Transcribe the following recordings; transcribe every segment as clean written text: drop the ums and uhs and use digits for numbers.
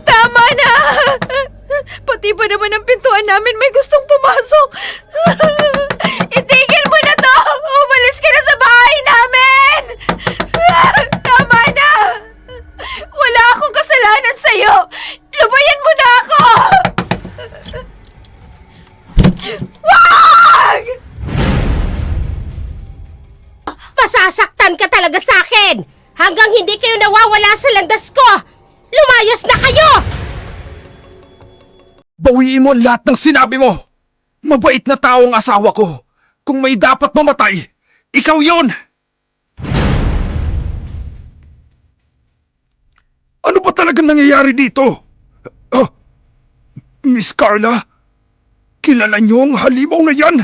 Tama na! Pati ba naman ang pintuan namin may gustong pumasok? Itigil mo na to! Umalis ka na sa bahay namin! Tama na! Wala akong kasalanan sa'yo! Lubayan mo na ako! Wag! Masasaktan ka talaga sa akin! Hanggang hindi kayo nawawala sa landas ko! Lumayas na kayo! Bawiin mo ang lahat ng sinabi mo! Mabait na tao ang asawa ko! Kung may dapat mamatay, ikaw yon! Ano ba talagang nangyayari dito? Miss Carla? Kilala niyo ang halimaw na yan?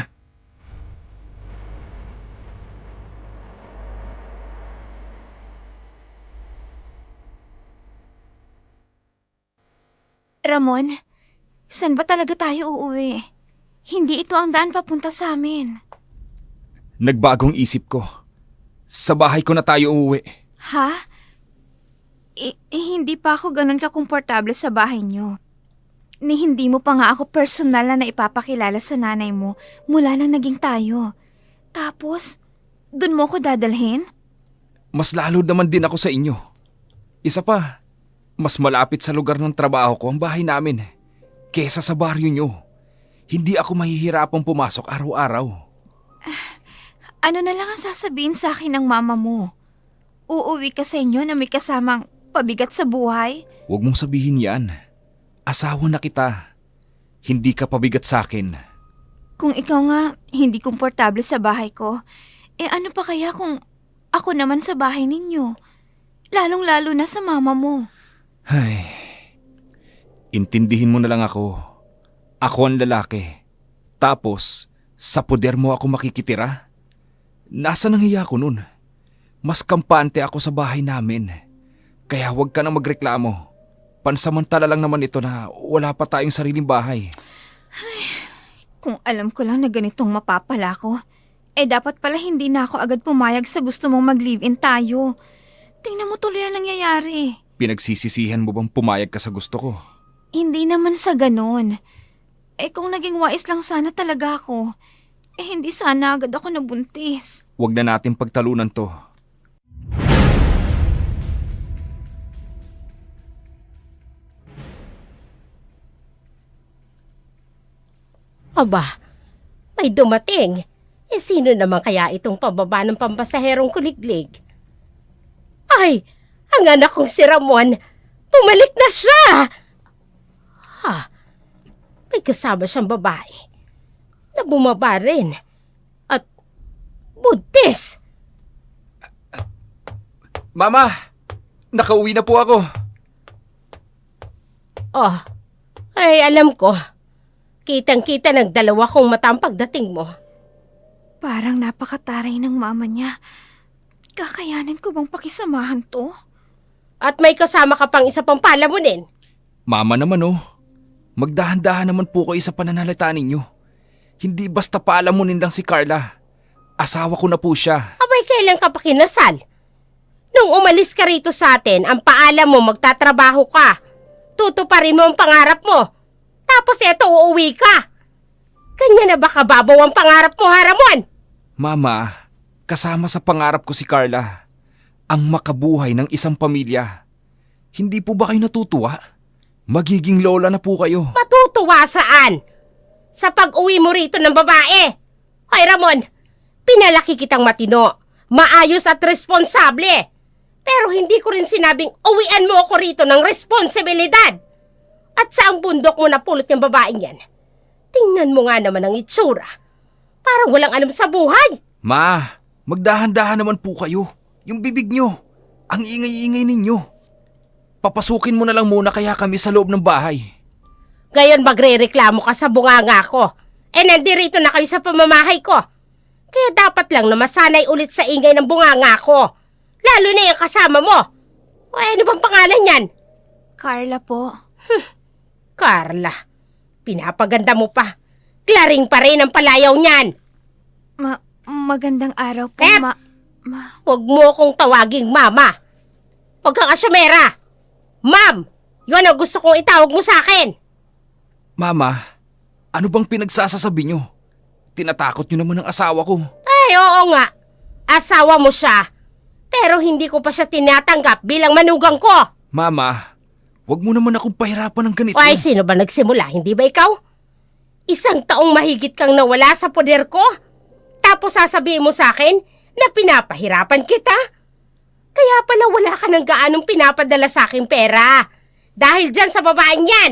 Ramon, saan ba talaga tayo uuwi? Hindi ito ang daan papunta sa amin. Nagbagong isip ko. Sa bahay ko na tayo uuwi. Ha? Hindi pa ako ganun kakomportable sa bahay niyo. Ni hindi mo pa nga ako personal na naipapakilala sa nanay mo mula nang naging tayo. Tapos, dun mo ko dadalhin? Mas lalo naman din ako sa inyo. Isa pa, mas malapit sa lugar ng trabaho ko ang bahay namin kesa sa baryo nyo. Hindi ako mahihirapang pumasok araw-araw. Ano na lang ang sasabihin sa akin ng mama mo? Uuwi ka sa inyo na may kasamang pabigat sa buhay? Huwag mong sabihin yan. Asawa na kita. Hindi ka pabigat sa akin. Kung ikaw nga hindi komportable sa bahay ko, ano pa kaya kung ako naman sa bahay ninyo? Lalong-lalo na sa mama mo. Ay, intindihin mo na lang ako. Ako ang lalaki. Tapos, sa poder mo ako makikitira? Nasaan ang hiya ko nun? Mas kampante ako sa bahay namin. Kaya huwag ka na magreklamo. Pansamantala lang naman ito na wala pa tayong sariling bahay. Ay, kung alam ko lang na ganitong mapapala ko, dapat pala hindi na ako agad pumayag sa gusto mong mag-live-in tayo. Tingnan mo tuloy ang nangyayari. Pinagsisisihan mo bang pumayag ka sa gusto ko? Hindi naman sa ganon. Kung naging wais lang sana talaga ako, hindi sana agad ako nabuntis. Huwag na natin pagtalunan to. Aba, may dumating. Sino naman kaya itong pababa ng pambasaherong kuliglig? Ay, ang anak kong si Ramon, bumalik na siya! Ha, may kasama siyang babae na bumaba rin at buntis. Mama! Nakauwi na po ako. Oh, ay alam ko. Kitang-kita ng dalawa kong mata ang pagdating mo. Parang napakataray ng mama niya. Kakayanin ko bang pakisamahan to? At may kasama ka pang isa pang palamunin. Mama naman oh. Magdahan-dahan naman po kayo sa pananalita ninyo. Hindi basta paalamunin lang si Carla. Asawa ko na po siya. Abay, kailan ka pa kinasal? Nung umalis ka rito sa atin, ang paalam mo magtatrabaho ka. Tutuparin mo ang pangarap mo. Tapos eto, uuwi ka. Kanya na ba kababaw ang pangarap mo, Haramon? Mama, kasama sa pangarap ko si Carla. Ang makabuhay ng isang pamilya. Hindi po ba kayo natutuwa? Magiging lola na po kayo. Matutuwa saan? Sa pag-uwi mo rito ng babae. Hoy, Ramon, pinalaki kitang matino, maayos at responsable. Pero hindi ko rin sinabing uwian mo ako rito ng responsibilidad. At saang bundok mo napulot yung babaeng yan? Tingnan mo nga naman ang itsura. Parang walang alam sa buhay. Ma, magdahan-dahan naman po kayo. Yung bibig nyo, ang ingay-ingay ninyo. Papasukin mo na lang muna kaya kami sa loob ng bahay. Ngayon magre-reklamo ka sa bunganga ko. Nandirito na kayo sa pamamahay ko. Kaya dapat lang na masanay ulit sa ingay ng bunganga ko. Lalo na yung kasama mo. Ano bang pangalan yan? Carla po. Carla, pinapaganda mo pa. Klaring pa rin ang palayaw niyan. Magandang araw po, Pep! Huwag mo akong tawaging mama. Huwag kang asyumera. Ma'am, Yun ang gusto kong itawag mo sa akin. Mama, ano bang pinagsasasabi nyo? Tinatakot nyo naman ang asawa ko. Ay, oo nga. Asawa mo siya. Pero hindi ko pa siya tinatanggap bilang manugang ko. Mama, wag mo naman akong pahirapan ng ganito. Ay, sino ba nagsimula? Hindi ba ikaw? 1 taong mahigit kang nawala sa poder ko. Tapos sasabihin mo sa akin na pinapahirapan kita. Kaya pala wala ka ng gaanong pinapadala sa aking pera. Dahil dyan sa babaeng yan.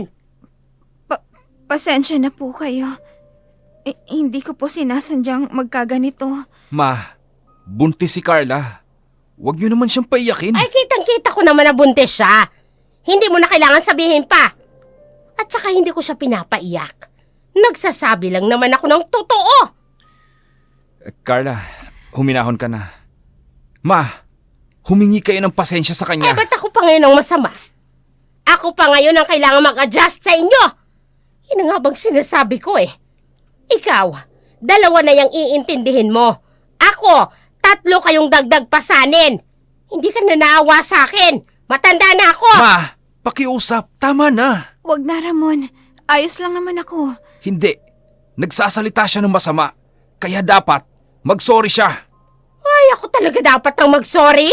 Pasensya na po kayo. Hindi ko po sinasadyang magkaganito. Ma, buntis si Carla. Wag nyo naman siyang paiyakin. Ay, kitang-kita ko naman na buntis siya. Hindi mo na kailangan sabihin pa. At saka hindi ko siya pinapaiyak. Nagsasabi lang naman ako ng totoo. Carla, huminahon ka na. Ma, humingi kayo ng pasensya sa Eh, kanya. ba't ako pa ngayon ang masama? Ako pa ngayon ang kailangan mag-adjust sa inyo. Yun nga bang sinasabi ko eh. Ikaw, 2 na yung iintindihin mo. Ako, 3 kayong dagdag pasanin. Hindi ka na naawa sa akin. Matanda na ako. Ma, pakiusap. Tama na. Wag na, Ramon. Ayos lang naman ako. Hindi. Nagsasalita siya ng masama. Kaya dapat, mag-sorry siya. Ay, ako talaga dapat ang mag-sorry?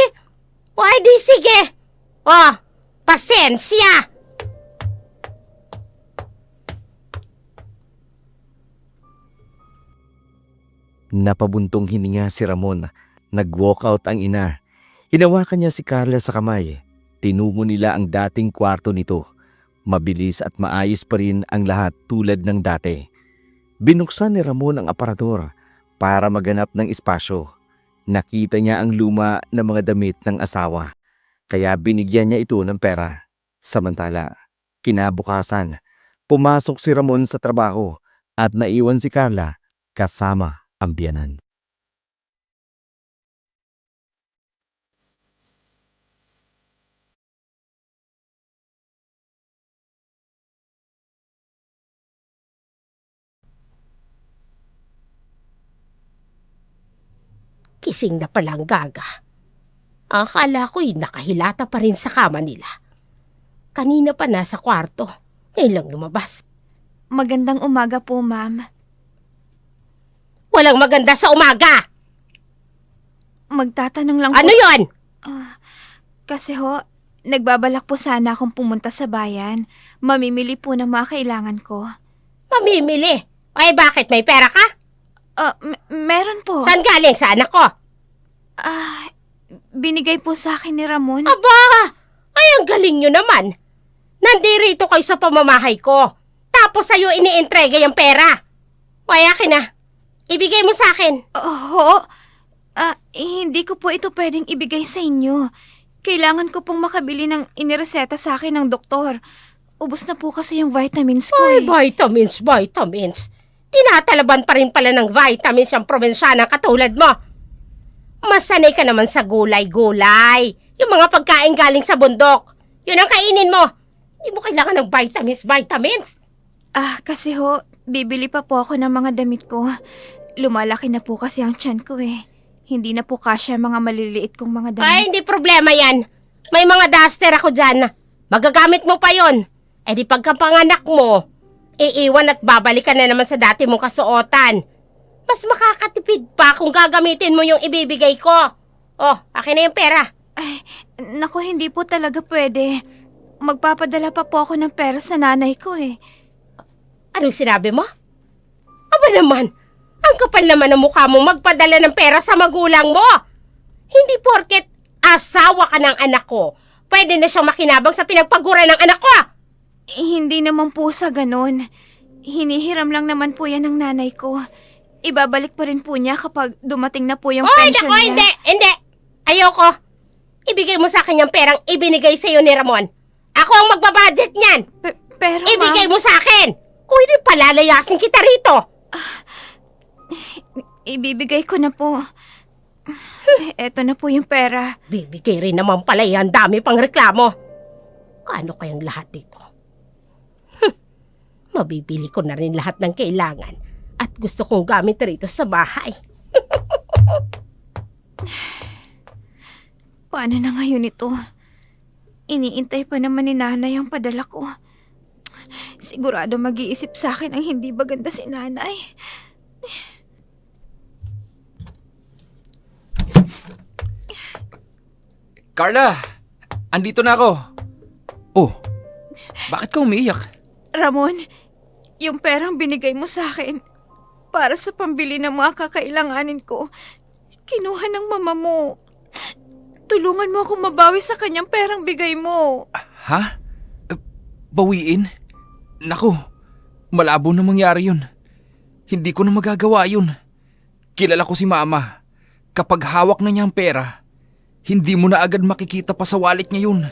O ay di sige. Oh, pasensya. Napabuntong hininga si Ramon. Nag-walkout ang ina. Hinawakan niya si Carla sa kamay. Tinungo nila ang dating kwarto nito. Mabilis at maayos pa rin ang lahat tulad ng dati. Binuksan ni Ramon ang aparador para maganap ng espasyo. Nakita niya ang luma na mga damit ng asawa. Kaya binigyan niya ito ng pera. Samantala, kinabukasan, pumasok si Ramon sa trabaho at naiwan si Carla kasama ang biyanan. Kising na palang gaga. Akala ko'y nakahilata pa rin sa kama nila. Kanina pa nasa kwarto. Ngayon lang lumabas. Magandang umaga po, ma'am. Walang maganda sa umaga. Magtatanong lang Ano po. yon? Kasi ho, nagbabalak po sana akong pumunta sa bayan. Mamimili po ng mga kailangan ko. Mamimili. Ay bakit? May pera ka? Meron po. Saan galing? Sa anak ko? Binigay po sa akin ni Ramon. Aba! Ay, ang galing nyo naman. Nandirito kayo sa pamamahay ko. Tapos sa'yo inientrega yung pera. Ay, akin na. Ibigay mo sa akin. Hindi ko po ito pwedeng ibigay sa inyo. Kailangan ko pong makabili ng inireseta sa akin ng doktor. Ubus na po kasi yung vitamins ko Ay, vitamins. Tinatalaban pa rin pala ng vitamins yung probinsyana katulad mo. Masanay ka naman sa gulay-gulay. Yung mga pagkain galing sa bundok. Yun ang kainin mo. Hindi mo kailangan ng vitamins. Kasi ho, bibili pa po ako ng mga damit ko. Lumalaki na po kasi ang tiyan ko eh. Hindi na po kasya mga maliliit kong mga damit. Ay, hindi problema yan. May mga duster ako dyan. Magagamit mo pa yon. Eh di pagkapanganak mo, iiwan at babalik ka na naman sa dati mong kasuotan. Mas makakatipid pa kung gagamitin mo yung ibibigay ko. Oh, akin na yung pera. Naku, hindi po talaga pwede. Magpapadala pa po ako ng pera sa nanay ko eh. Anong sinabi mo? Aba naman, ang kapal naman ng mukha mo magpadala ng pera sa magulang mo. Hindi porket asawa ka ng anak ko, pwede na siyang makinabang sa pinagpagura ng anak ko. Hindi naman po sa ganun. Hinihiram lang naman po yan ng nanay ko. Ibabalik pa rin po niya kapag dumating na po yung pension niya. Hindi. Ayoko. Ibigay mo sa akin yung perang ibinigay sa'yo ni Ramon. Ako ang magbabudget niyan. Pero Ibigay ma'am, mo sa akin. Kung hindi palalayasin kita rito. ibibigay ko na po. Eto na po yung pera. Bibigay rin naman pala yan. Dami pang reklamo. Kaano kayang lahat dito? Mabibili ko na rin lahat ng kailangan at gusto kong gamit rito sa bahay. Paano na ngayon ito? Iniintay pa naman ni nanay ang padala ko. Sigurado mag-iisip sa akin ang hindi maganda si nanay. Carla! Andito na ako! Oh, bakit ka umiiyak? Ramon, yung perang binigay mo sa akin para sa pambili ng mga kakailanganin ko, kinuha ng mama mo. Tulungan mo ako mabawi sa kanyang perang bigay mo. Ha? Bawiin? Naku, malabo na mangyari yun. Hindi ko na magagawa yun. Kilala ko si mama. Kapag hawak na niya ang pera, hindi mo na agad makikita pa sa wallet niya yun.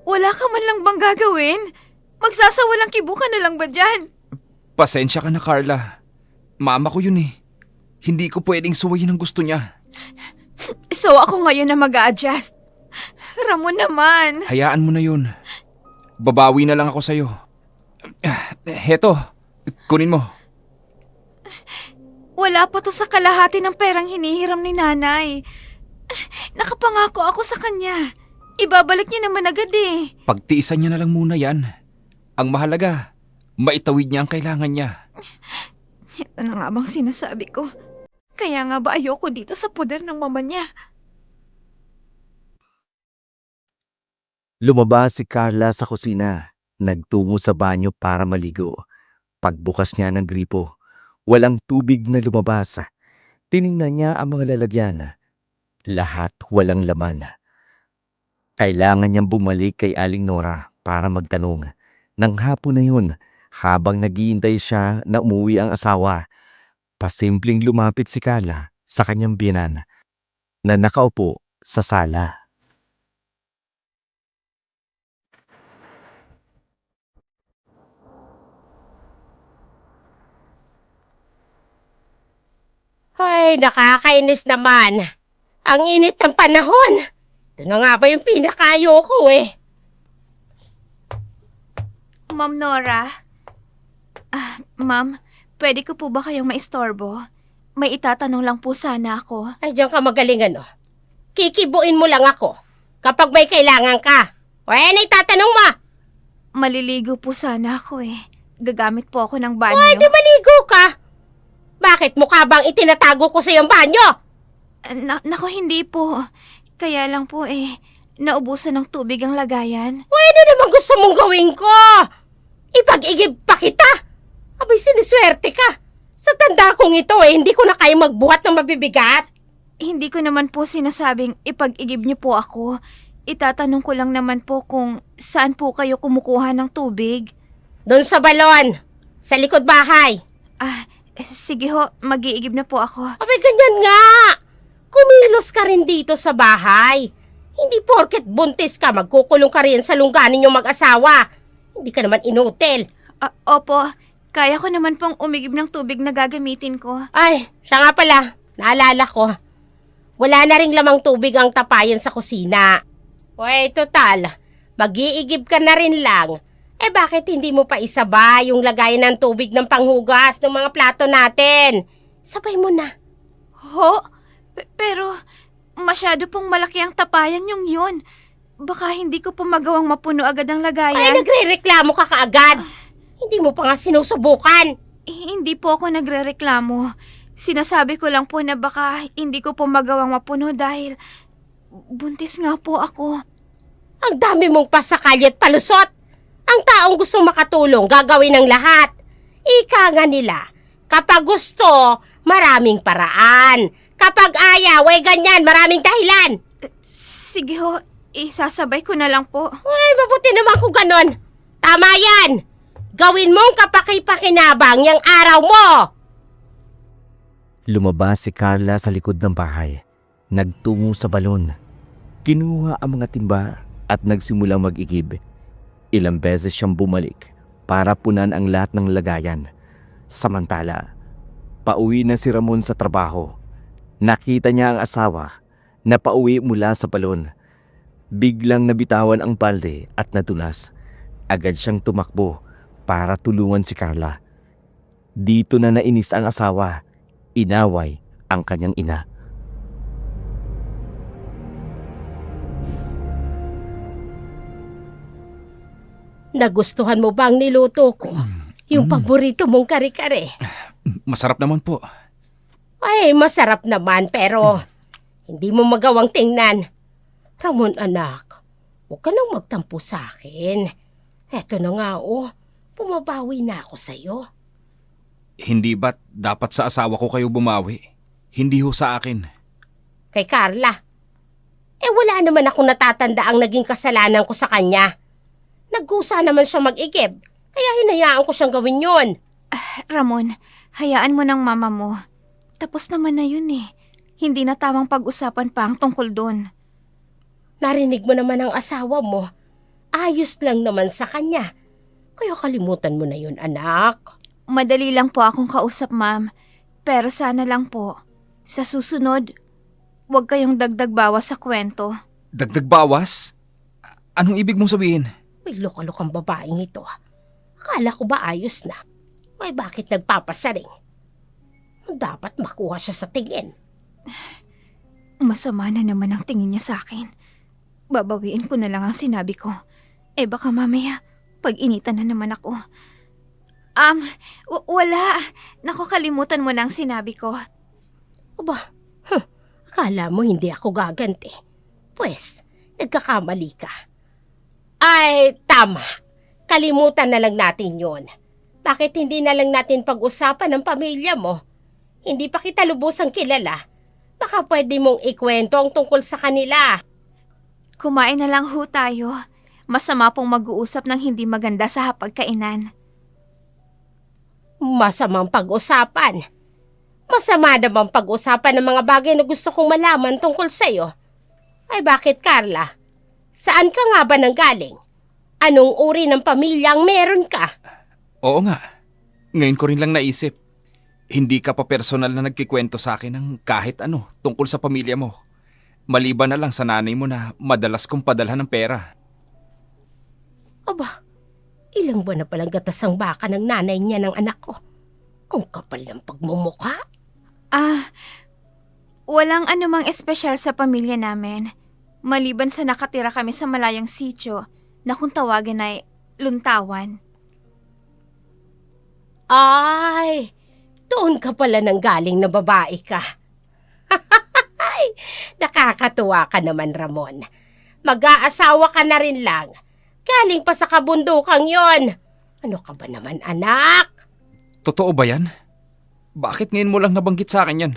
Wala ka man lang bang gagawin? Magsasawalang kibukan na lang ba dyan? Pasensya ka na, Carla. Mama ko yun eh. Hindi ko pwedeng suwayin ang gusto niya. So ako ngayon na mag-a-adjust. Ramon naman. Hayaan mo na yun. Babawi na lang ako sa'yo. Heto, kunin mo. Wala pa to sa kalahati ng perang hinihiram ni nanay. Nakapangako ako sa kanya. Ibabalik niya naman agad eh. Pagtiisan niya na lang muna yan. Ang mahalaga, maitawid niya ang kailangan niya. Ito na nga bang sinasabi ko. Kaya nga ba ayoko dito sa poder ng mama niya? Lumabas si Carla sa kusina. Nagtungo sa banyo para maligo. Pagbukas niya ng gripo, walang tubig na lumabas. Tiningnan niya ang mga lalagyan. Lahat walang laman. Kailangan niyang bumalik kay Aling Nora para magtanong. Nang hapon na yun, habang naghihintay siya na umuwi ang asawa, pasimpleng lumapit si Carla sa kanyang biyenan na nakaupo sa sala. Ay, nakakainis naman. Ang init ng panahon. Ito na nga ba yung pinakaayoko eh. Ma'am Nora? Ma'am, pwede ko po ba kayong maistorbo? May itatanong lang po sana ako. Ay, diyan ka magaling ano. Kikibuin mo lang ako kapag may kailangan ka. O ano itatanong mo? Maliligo po sana ako eh. Gagamit po ako ng banyo. Ay, di maligo ka. Bakit mukha bang itinatago ko sa iyong banyo? Nako, hindi po. Kaya lang po naubusan ng tubig ang lagayan. Ano naman gusto mong gawin ko? Ipag-igib pa kita? Abay, siniswerte ka. Sa tanda kong ito hindi ko na kaya magbuhat ng mabibigat. Hindi ko naman po sinasabing ipag-igib niyo po ako. Itatanong ko lang naman po kung saan po kayo kumukuha ng tubig. Doon sa balon, sa likod bahay. Sige ho, mag-iigib na po ako. Abay, ganyan nga. Kumilos ka rin dito sa bahay. Hindi porket buntis ka, magkukulong ka rin sa lungganin yung mag-asawa. Hindi ka naman inutil. Opo, kaya ko naman pong umigib ng tubig na gagamitin ko. Ay, siya nga pala, naalala ko. Wala na ring lamang tubig ang tapayan sa kusina. Uy, total, mag-iigib ka na rin lang. Eh bakit hindi mo pa isabay yung lagayan ng tubig ng panghugas ng mga plato natin? Sabay mo na. Ho? Pero masyado pong malaki ang tapayan yung yun. Baka hindi ko po magawang mapuno agad ang Ay, lagayan. nagre-reklamo ka kaagad. Hindi mo pa nga sinusubukan. Hindi po ako nagrereklamo. Sinasabi ko lang po na baka hindi ko po magawang mapuno dahil buntis nga po ako. Ang dami mong pasakali at palusot. Ang taong gustong makatulong, gagawin ng lahat. Ika nga nila, kapag gusto, maraming paraan. Kapag ayaw, ay ganyan, maraming dahilan. Sige ho, isasabay ko na lang po. Ay, mabuti naman kung ganon. Tama yan. Gawin mong kapaki-pakinabang yung araw mo. Lumabas si Carla sa likod ng bahay. Nagtungo sa balon. Kinuha ang mga timba at nagsimulang mag-igib. Ilang beses siyang bumalik para punan ang lahat ng lagayan. Samantala, pauwi na si Ramon sa trabaho. Nakita niya ang asawa na pauwi mula sa balon. Biglang nabitawan ang balde at nadulas. Agad siyang tumakbo para tulungan si Carla. Dito na nainis ang asawa. Inaway ang kanyang ina. Nagustuhan mo ba ang niluto ko? Yung paborito mong kare-kare. Masarap naman po. Ay, masarap naman pero hindi mo magawang tingnan. Ramon anak, huwag ka nang magtampo sa akin. Eto na nga bumabawi na ako sa'yo. Hindi ba't dapat sa asawa ko kayo bumawi? Hindi ho sa akin. Kay Carla. Wala naman ako natatanda ang naging kasalanan ko sa kanya. Nagkusa naman siya mag-igib, kaya hinayaan ko siyang gawin yon. Ramon, hayaan mo ng mama mo. Tapos naman na yun eh. Hindi na tamang pag-usapan pa ang tungkol doon. Narinig mo naman ang asawa mo. Ayos lang naman sa kanya. Kaya kalimutan mo na yun, anak. Madali lang po akong kausap, ma'am. Pero sana lang po, sa susunod, huwag kayong dagdag bawas sa kwento. Dagdag bawas? Anong ibig mong sabihin? May lokalokang babaeng ito. Akala ko ba ayos na? Ay bakit nagpapasaring? Dapat makuha siya sa tingin. Masama na naman ang tingin niya sa akin. Babawiin ko na lang ang sinabi ko. Baka mamaya, pag-initan na naman ako. Wala. Naku, kalimutan mo na ang sinabi ko. Aba, akala mo hindi ako gaganti. Pwes, nagkakamali ka. Ay, tama. Kalimutan na lang natin yon. Bakit hindi na lang natin pag-usapan ng pamilya mo? Hindi pa kita lubusang kilala. Baka pwede mong ikwento ang tungkol sa kanila. Kumain na lang ho tayo. Masama pong mag-uusap ng hindi maganda sa hapagkainan. Masamang pag-usapan. Masama namang pag-usapan ng mga bagay na gusto kong malaman tungkol sa'yo. Ay bakit, Carla? Saan ka nga ba nanggaling? Anong uri ng pamilya ang meron ka? Oo nga. Ngayon ko rin lang naisip. Hindi ka pa personal na nagkikwento sa akin ng kahit ano tungkol sa pamilya mo. Maliban na lang sa nanay mo na madalas kong padalhan ng pera. Aba, ilang buwan na palang gatas ang baka ng nanay niya ng anak ko. Ang kapal ng pagmumukha. Walang anumang espesyal sa pamilya namin. Maliban sa nakatira kami sa malayong sitio na kung tawagin ay luntawan. Ay, doon ka pala nang galing na babae ka. Nakakatuwa ka naman, Ramon. Mag-aasawa ka na rin lang. Galing pa sa kabundukang yon. Ano ka ba naman, anak? Totoo ba yan? Bakit ngayon mo lang nabanggit sa akin yan?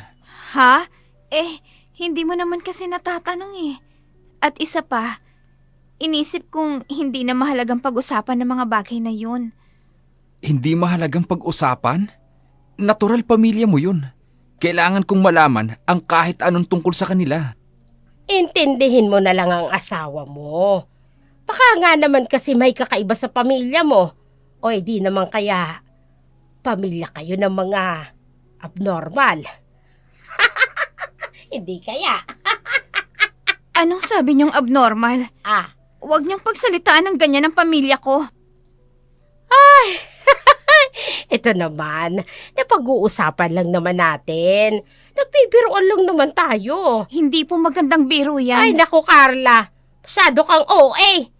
Ha? Hindi mo naman kasi natatanong eh. At isa pa, inisip kong hindi na mahalagang pag-usapan ng mga bagay na yun. Hindi mahalagang pag-usapan? Natural pamilya mo yun. Kailangan kong malaman ang kahit anong tungkol sa kanila. Intindihin mo na lang ang asawa mo. Baka nga naman kasi may kakaiba sa pamilya mo. O di naman kaya pamilya kayo ng mga abnormal. Hindi kaya. Anong sabi niyong abnormal? Huwag niyong pagsalitaan ng ganyan ng pamilya ko. Ito naman, napag-uusapan lang naman natin. Nagbibiroan lang naman tayo. Hindi po magandang biro yan. Ay naku Carla, masyado kang OA.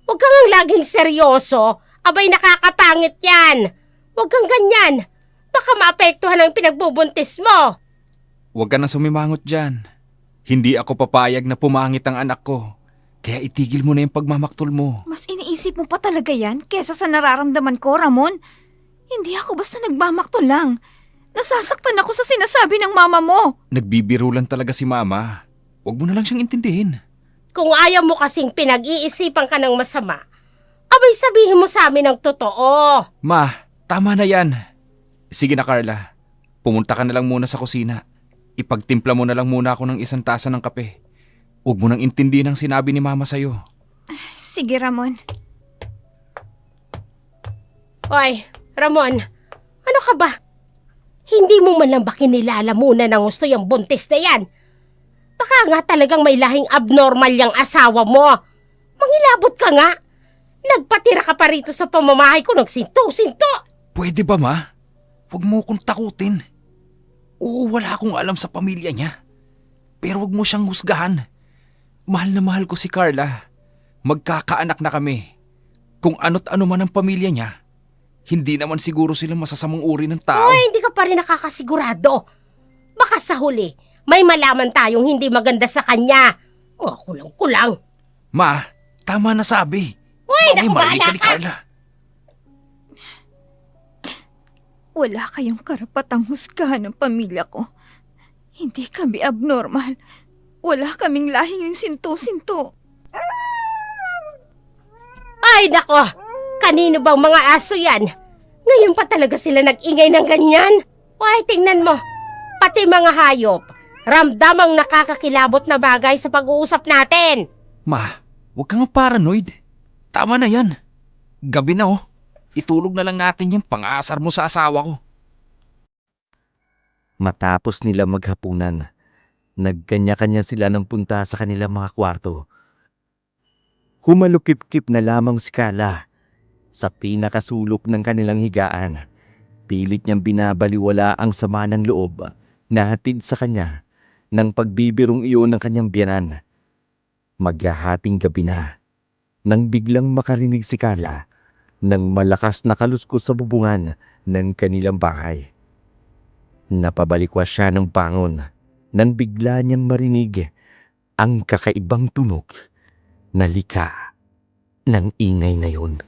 Huwag kang laging seryoso. Abay nakakapangit yan. Huwag kang ganyan. Baka maapektuhan ang pinagbubuntis mo. Huwag ka na sumimangot dyan. Hindi ako papayag na pumangit ang anak ko. Kaya itigil mo na yung pagmamaktol mo. Mas iniisip mo pa talaga yan kesa sa nararamdaman ko, Ramon. Hindi ako basta nagmamakto lang. Nasasaktan ako sa sinasabi ng mama mo. Nagbibiro lang talaga si mama. Huwag mo na lang siyang intindihin. Kung ayaw mo kasing pinag-iisipan ka ng masama, abay sabihin mo sa amin ang totoo. Ma, tama na yan. Sige na Carla, pumunta ka na lang muna sa kusina. Ipagtimpla mo na lang muna ako ng isang tasa ng kape. Huwag mo nang intindihin ang sinabi ni mama sa'yo. Sige, Ramon. Oy, Ramon, ano ka ba? Hindi mo man lang ba kinilala muna ng gusto yung buntis na yan? Baka nga talagang may lahing abnormal yung asawa mo. Mangilabot ka nga. Nagpatira ka pa rito sa pamamahay ko ng sinto-sinto. Pwede ba ma? Huwag mo akong takutin. Oo, wala akong alam sa pamilya niya. Pero huwag mo siyang husgahan. Mahal na mahal ko si Carla. Magkakaanak na kami. Kung ano't ano man ang pamilya niya, hindi naman siguro sila masasamang uri ng tao. Oy, hindi ka pa rin nakakasigurado. Baka sa huli, may malaman tayong hindi maganda sa kanya. Kulang-kulang. Ma, tama na sabi. Uy, Mamay naku, marinig bahala ka ni ka. Carla. Wala kayong karapatang husgahan ng pamilya ko. Hindi kami abnormal. Wala kaming lahing sinto-sinto. Ay, nako. Kanino bang mga aso yan? Ngayon pa talaga sila nag-ingay ng ganyan. Uy, tingnan mo. Pati mga hayop. Ramdam ang nakakakilabot na bagay sa pag-uusap natin. Ma, huwag kang paranoid. Tama na yan. Gabi na oh. Itulog na lang natin yung pang-aasar mo sa asawa ko. Matapos nila maghapunan, nagkanya-kanya sila ng punta sa kanilang mga kwarto. Humalukip-kip na lamang si Carla sa pinakasulok ng kanilang higaan. Pilit niyang binabaliwala ang sama ng loob na hatid sa kanya ng pagbibirong iyon ng kanyang biyanan. Maghahating gabi na nang biglang makarinig si Carla ng malakas na kaluskos sa bubungan ng kanilang bahay. Napabalikwas siya ng bangon nang bigla niyang marinig ang kakaibang tunog na lika ng ingay na yun.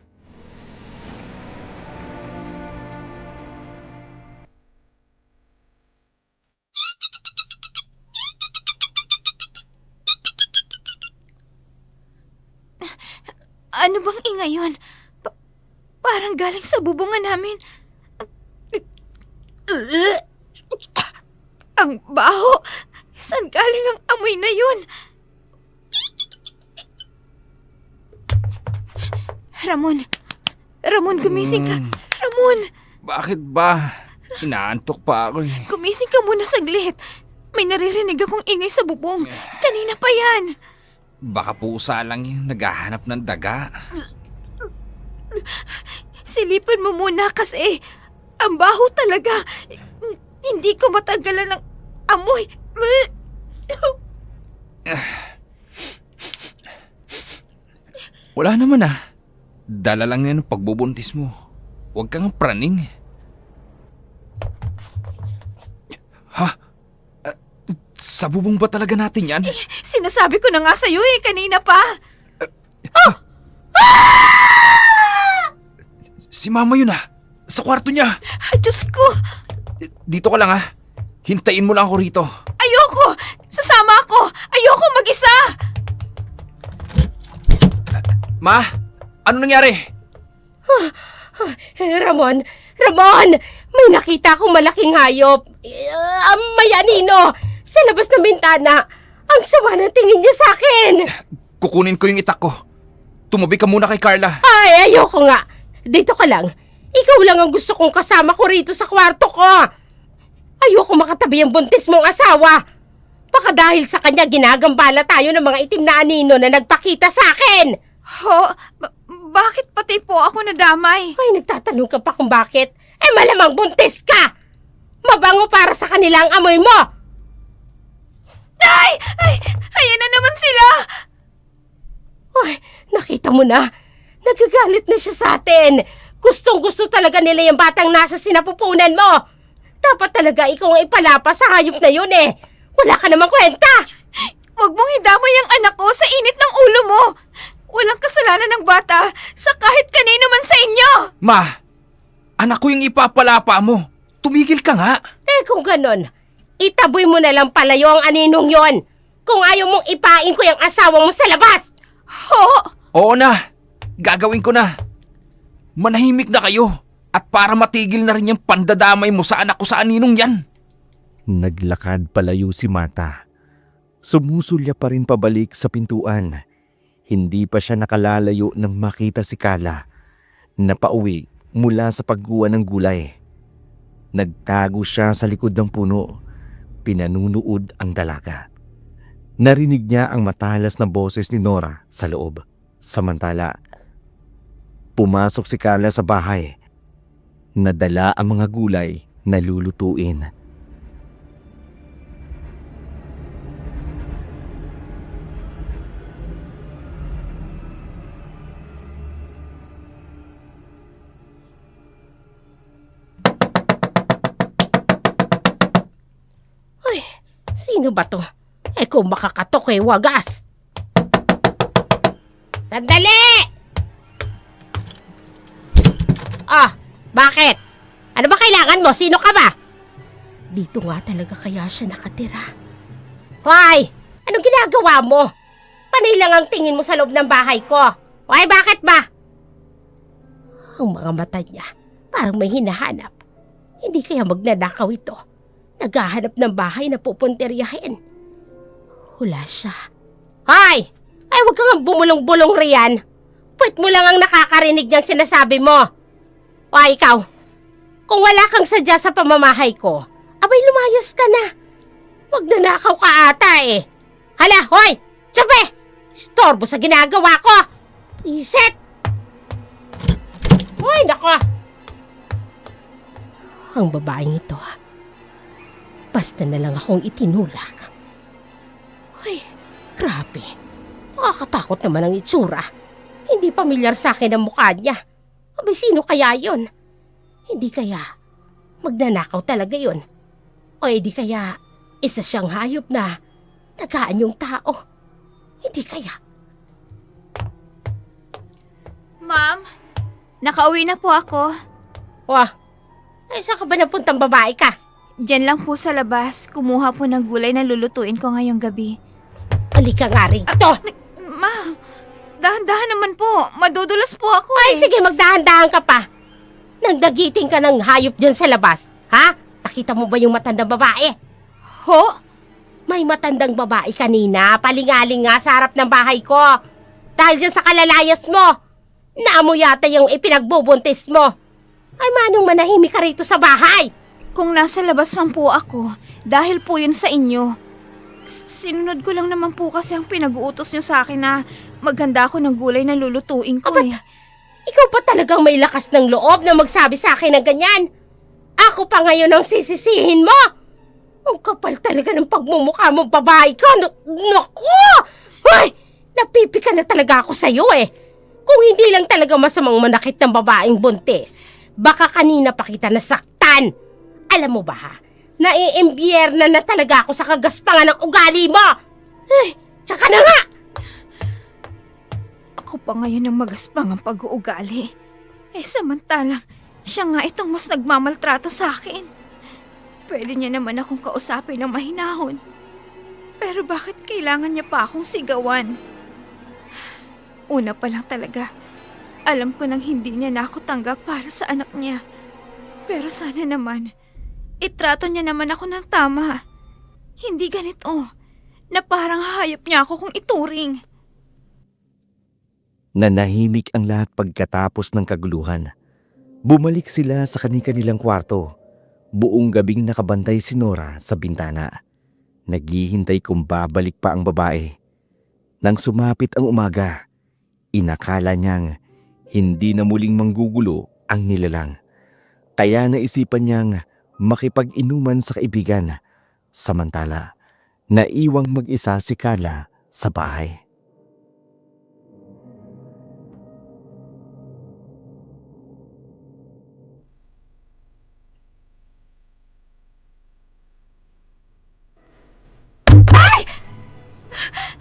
Ano bang ingay yun? Parang galing sa bubungan namin. Ang baho! Saan galing ang amoy na yun? Ramon, gumising ka. Ramon, Bakit ba? Inaantok pa ako eh. gumising ka muna saglit. May naririnig akong ingay sa bubong. Kanina pa yan. Baka pusa lang yung naghahanap ng daga. Silipan mo muna kasi ang baho talaga. Hindi ko matagalan ng amoy. Wala naman ah. Dala lang yan ang pagbubuntis mo. Huwag kang praning. Ha? Sa bubong ba talaga natin yan? Sinasabi ko na nga sa'yo kanina pa. Si mama yun ah. Sa kwarto niya. Diyos ko, Dito ka lang ah. Hintayin mo lang ako rito. ayoko. Sasama ako. Ayoko mag-isa. Ma, ano nangyari? Ramon! May nakita akong malaking hayop. May anino! Sa labas ng bintana. Ang sama ng tingin niya sa akin. Kukunin ko yung itak ko. Tumabi ka muna kay Carla. Ay, ayoko nga. Dito ka lang. Ikaw lang ang gusto kong kasama ko rito sa kwarto ko. Ayoko makatabi ang buntis mong asawa. Baka dahil sa kanya ginagambala tayo ng mga itim na anino na nagpakita sa akin. Ho? Bakit pati po ako nadamay? Ay, nagtatanong ka pa kung bakit. Malamang buntis ka. Mabango para sa kanila ang amoy mo. Ay! Ayan na naman sila! Ay, nakita mo na. Nagagalit na siya sa atin. Gustong-gusto talaga nila yung batang nasa sinapupunan mo. Dapat talaga ikaw ang ipalapa sa hayop na yun eh. Wala ka namang kwenta. Huwag mong hidamay ang anak ko sa init ng ulo mo. Walang kasalanan ng bata sa kahit kanino man sa inyo. Ma, anak ko yung ipapalapa mo. Tumigil ka nga. Kung ganon, itaboy mo na lang palayo ang aninong yon. Kung ayaw mong ipain ko yung asawa mo sa labas. Ho? Oo na, gagawin ko na. Manahimik na kayo. At para matigil na rin yung pandadamay mo sa anak ko sa aninong yan. Naglakad palayo si Marta. Sumusulya pa rin pabalik sa pintuan. Hindi pa siya nakalalayo nang makita si Carla na pauwi mula sa pagguha ng gulay. Nagtago siya sa likod ng puno. Pinanunood ang dalaga. Narinig niya ang matalas na boses ni Nora sa loob. Samantala, pumasok si Carla sa bahay. Nadala ang mga gulay na lulutuin. Sino ba to? Kung makakatok wagas. Sandali! Bakit? Ano ba kailangan mo? Sino ka ba? Dito nga talaga kaya siya nakatira. Hoy! Anong ginagawa mo? Panay lang ang tingin mo sa loob ng bahay ko. Hoy, bakit ba? Ang mga mata niya, parang may hinahanap. Hindi kaya magnanakaw ito. Naghahanap ng bahay na pupunteryahin. Hula siya. Hoy! Ay, huwag kang bumulong-bulong riyan. Puwet mo lang ang nakakarinig niyang sinasabi mo. O ikaw, kung wala kang sadya sa pamamahay ko, abay lumayas ka na. Magnanakaw ka ata eh. Hala, hoy! Tsabe! Istorbo sa ginagawa ko! Iset! Hoy, nako! Ang babaeng ito, basta na lang akong itinulak. Hoy, grabe. Nakakatakot naman ang itsura. Hindi pamilyar sa akin ang mukha niya. Abay, sino kaya yon? Hindi kaya magnanakaw talaga yon? O hindi kaya isa siyang hayop na tagaan yung tao? Hindi kaya? Ma'am, nakauwi na po ako. Wah, ay saan ka ba napuntang babae ka? Diyan lang po sa labas. Kumuha po ng gulay na lulutuin ko ngayong gabi. Halika nga rito! Ma'am, dahan-dahan naman po. Madudulas po ako Ay, sige, magdahan-dahan ka pa. Nagdagiting ka ng hayop dyan sa labas. Ha? Nakita mo ba yung matandang babae? Ho? May matandang babae kanina, palingaling nga sa harap ng bahay ko. Dahil dyan sa kalalayas mo, naamo yata yung ipinagbubuntis mo. Ay, manong manahimik ka rito sa bahay. Kung nasa labas man po ako, dahil po yun sa inyo. Sinunod ko lang naman po kasi ang pinag-uutos nyo sa akin na maghanda ako ng gulay na lulutuin ko eh. Ikaw pa talagang may lakas ng loob na magsabi sa akin ng ganyan. Ako pa ngayon ang sisisihin mo. Ang kapal talaga ng pagmumukha mong babae ka. Naku! Ay, napipika na talaga ako sa'yo eh. Kung hindi lang talaga masamang manakit ng babaeng buntis, baka kanina pa kita nasaktan. Alam mo ba ha? Naiimbierna na talaga ako sa kagaspangan ng ugali mo. Ay, tsaka na nga! Ako pa ngayon ang magaspang ang pag-uugali. Samantalang siya nga itong mas nagmamaltrato sa akin. Pwede niya naman akong kausapin ng mahinahon. Pero bakit kailangan niya pa akong sigawan? Una pa lang talaga, alam ko nang hindi niya na ako tanggap para sa anak niya. Pero sana naman, itrato niya naman ako ng tama. Hindi ganito, na parang hayop niya ako kung ituring. Nanahimik ang lahat pagkatapos ng kaguluhan. Bumalik sila sa kanilang kwarto. Buong gabing nakabantay si Nora sa bintana. Naghihintay kung babalik pa ang babae. Nang sumapit ang umaga, inakala niyang hindi na muling manggugulo ang nilalang. Kaya naisipan niyang makipag-inuman sa kaibigan. Samantala, naiwang mag-isa si Carla sa bahay.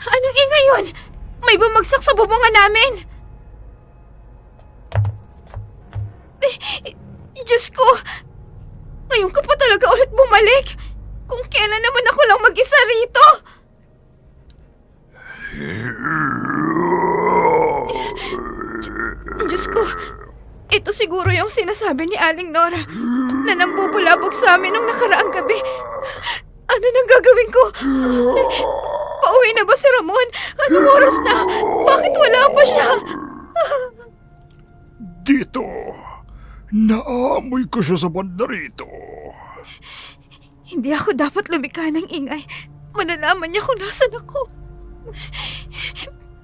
Anong ingay yun? May bumagsak sa bubungan namin! Diyos ko! Ngayon ka pa talaga ulit bumalik! Kung kailan naman ako lang mag-isa rito! Diyos ko! Ito siguro yung sinasabi ni Aling Nora na nambubulabog sa amin nung nakaraang gabi. Ano nang gagawin ko? Pauwi na ba si Ramon? Anong oras na? Bakit wala pa siya? Dito, naamoy ko siya sa banda rito. Hindi ako dapat lumikha ng ingay. Malalaman niya kung nasan ako.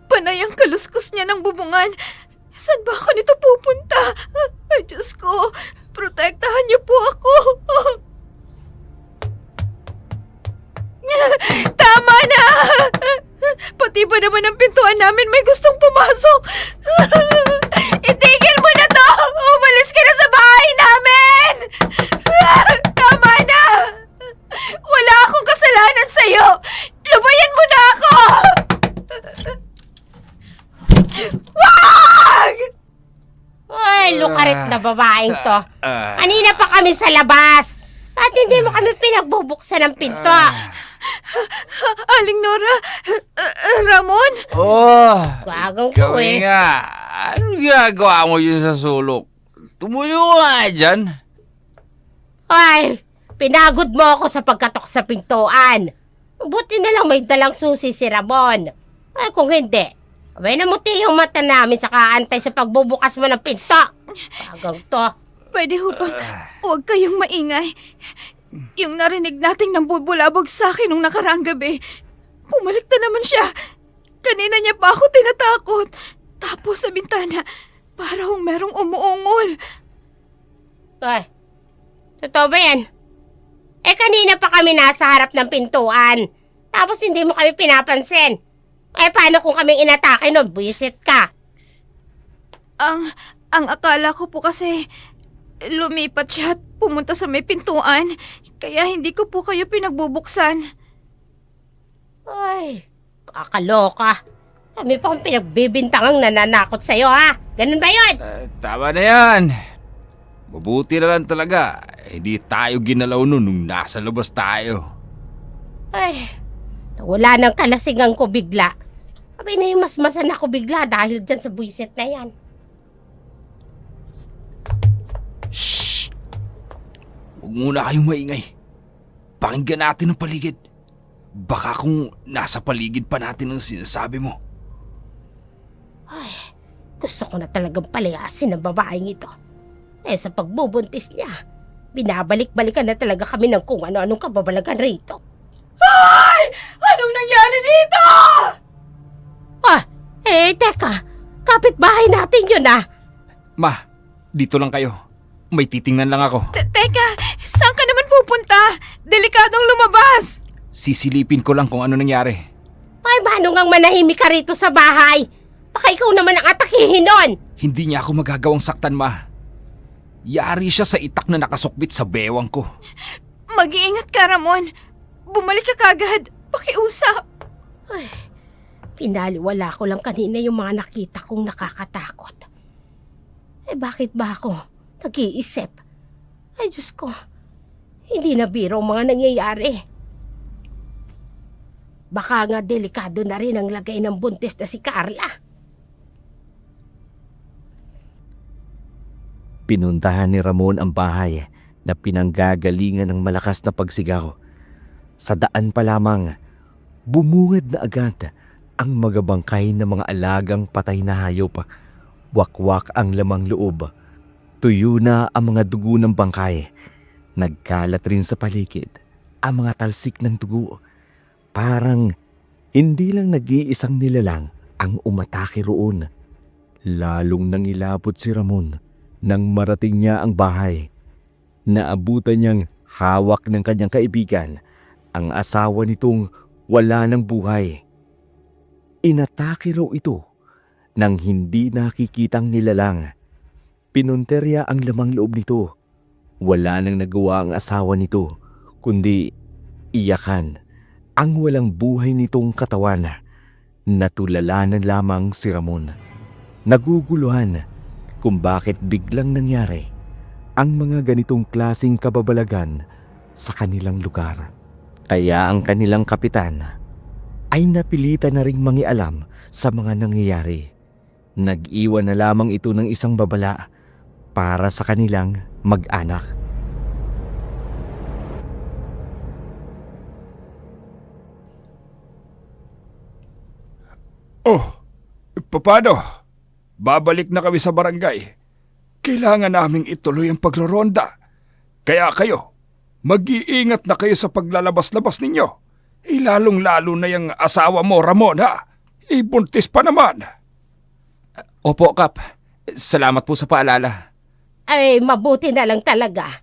Panay ang kaluskos niya ng bubungan. Saan ba ako nito pupunta? Ay, Diyos ko, protektahan niyo po ako. Tama na! Pati ba naman ang pintuan namin may gustong pumasok? Itigil mo na to! Umalis ka na sa bahay namin! Tama na! Wala akong kasalanan sa'yo! Ay, lukarit na babaeng to. Ah, Kanina pa kami sa labas. At hindi mo kami pinagbubuksan ng pinto. Aling Nora, Ramon, oh, Gagang ko kami eh. nga. Ano ginagawa mo yun sa sulok? Tumuyo nga dyan. Ay, pinagod mo ako sa pagkatok sa pintuan. Buti na lang may dalang susi si Ramon. Ay, kung hindi, abay namuti yung mata namin sa kaantay sa pagbubukas mo ng pinto. Gagang to. pwede ho ba? Huwag kayong maingay. Yung narinig nating nambubulabog sa akin nung nakaraang gabi, bumalik na naman siya. Kanina niya pa ako tinatakot. Tapos sa bintana, parang merong umuungol. Ay, totoo ba yan? Eh, kanina pa kami nasa harap ng pintuan. Tapos hindi mo kami pinapansin. Eh, paano kung kaming inatake nun? Buisit ka. Ang akala ko po kasi lumipat siya at pumunta sa may pintuan. Kaya hindi ko po kayo pinagbubuksan. Ay, kakaloka. Kami pa kung pinagbibintangang nananakot sa'yo, ha? Ganun ba yun? Tama na yan. Mabuti na lang talaga. Hindi tayo ginalaw nun nung nasa labas tayo. Ay, wala nang kalasingan ko bigla. Abay na yung masmasan ako bigla dahil dyan sa buisit na yan. Shh! Huwag muna kayong maingay. Pakinggan natin ang paligid. Baka kung nasa paligid pa natin ang sinasabi mo. Ay, gusto ko na talagang palayasin ang babaeng ito. Eh, sa pagbubuntis niya, binabalik-balikan na talaga kami ng kung ano-anong kababalagan rito. Anong nangyari dito? Ah, teka, kapitbahay natin yun, ah. Ma, dito lang kayo. May titingnan lang ako. Teka, saan ka naman pupunta? Delikadong lumabas. Sisilipin ko lang kung ano nangyari. Ay, paano ngang manahimik ka rito sa bahay? Baka ikaw naman ang atakihin nun. Hindi niya ako magagawang saktan, ma. Yari siya sa itak na nakasukbit sa bewang ko. Mag-iingat ka, Ramon. Bumalik ka kagad. Pakiusap. Ay, pinaliwala ko lang kanina yung mga nakita kong nakakatakot. Eh, bakit ba ako nag-iisip? Ay, Diyos ko, hindi na biro ang mga nangyayari. Baka nga delikado na rin ang lagay ng buntis na si Carla. Pinuntahan ni Ramon ang bahay na pinanggagalingan ng malakas na pagsigaw. Sa daan pa lamang, bumungad na agad ang magabangkay ng mga alagang patay na hayop. Wakwak ang lamang loob. Tuyo na ang mga dugo ng bangkay. Nagkalat rin sa paligid ang mga talsik ng dugo. Parang hindi lang nag-iisang nilalang ang umatake roon. Lalong nangilabot si Ramon nang marating niya ang bahay. Naabutan niyang hawak ng kanyang kaibigan ang asawa nitong wala ng buhay. Inatake raw ito nang hindi nakikitang nilalang. Pinunterya ang lamang loob nito. Wala nang nagawa ang asawa nito, kundi iyakan ang walang buhay nitong katawan. Natulalanan lamang si Ramon. Naguguluhan kung bakit biglang nangyari ang mga ganitong klaseng kababalagan sa kanilang lugar. Kaya ang kanilang kapitan ay napilitan na ring mangialam sa mga nangyayari. Nag-iwan na lamang ito ng isang babala para sa kanilang mag-anak. Oh, paano? Babalik na kami sa barangay. Kailangan naming ituloy ang pagroronda. Kaya kayo, mag-iingat na kayo sa paglalabas-labas ninyo. Lalong-lalo na yung asawa mo, Ramon, ha? Ibuntis pa naman. Opo, Kap. Salamat po sa paalala. Ay, mabuti na lang talaga.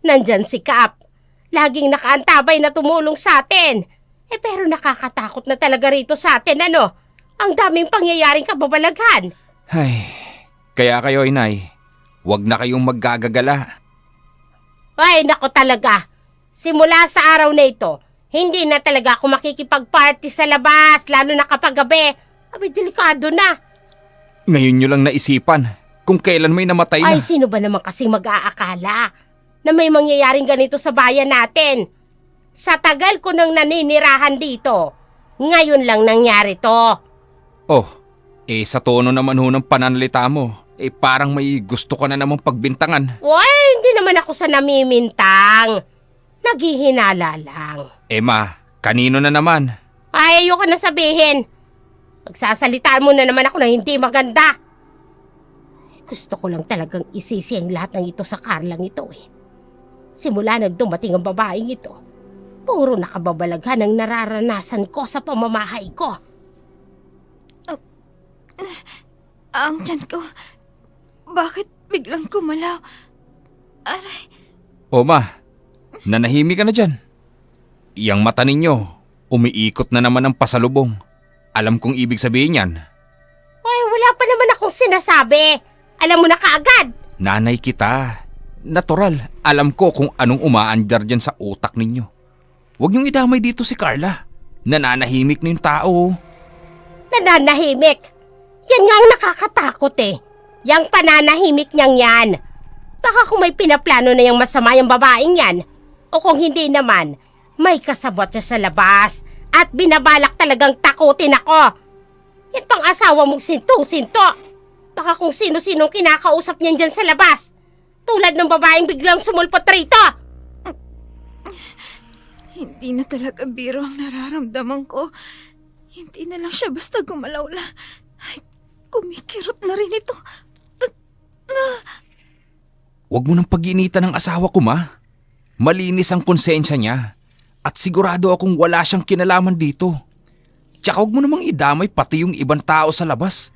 Nandyan si Kap. Laging nakaantabay na tumulong sa atin. Eh, pero nakakatakot na talaga rito sa atin, ano? Ang daming pangyayaring kababalaghan. Ay, kaya kayo, inay, huwag na kayong maggagagala. Ay, nako talaga. Simula sa araw na ito, hindi na talaga ako makikipag-party sa labas, lalo na kapag gabi. Abi, delikado na. Ngayon nyo lang naisipan kung kailan may namatay na. Ay, sino ba naman kasing mag-aakala na may mangyayaring ganito sa bayan natin? Sa tagal ko nang naninirahan dito, ngayon lang nangyari to. Oh, sa tono naman ho ng pananalita mo, parang may gusto ka na namang pagbintangan. Uy, hindi naman ako sa namimintang. Naghihinala lang. Ma, kanino na naman? Ay, ayoko na sabihin. Magsasalitaan mo na naman ako na hindi maganda. Gusto ko lang talagang isisi ang lahat ng ito sa Carlang ito eh. Simula nagdumating ang babaeng ito, puro nakababalaghan ang nararanasan ko sa pamamahay ko. Ang tiyan ko, bakit biglang kumalaw? Aray, Ma, nanahimik ka na dyan. Iyang mata ninyo, umiikot na naman ang pasalubong. Alam kong ibig sabihin yan. Ay, wala pa naman akong sinasabi. Alam mo na kaagad. Nanay kita. Natural, alam ko kung anong umaandar dyan sa utak ninyo. Huwag niyong idamay dito si Carla. Nananahimik na yung tao. Nananahimik. Yan nga ang nakakatakot eh. Yang pananahimik niyang yan. Baka kung may pinaplano na yung masama yung babaeng yan, o kung hindi naman, may kasabot siya sa labas at binabalak talagang takutin ako. Yan pang asawa mong sinto-sinto. Baka kung sino-sinong kinakausap niyan dyan sa labas. Tulad ng babaeng biglang sumulpot rito. hindi na talaga biro ang nararamdaman ko. Hindi na lang siya basta gumalaw lang. Ay, kumikirot na rin ito. Huwag mo nang pag-initan ng asawa ko, ma. Malinis ang konsensya niya. At sigurado akong wala siyang kinalaman dito. Tsaka huwag mo namang idamay pati yung ibang tao sa labas.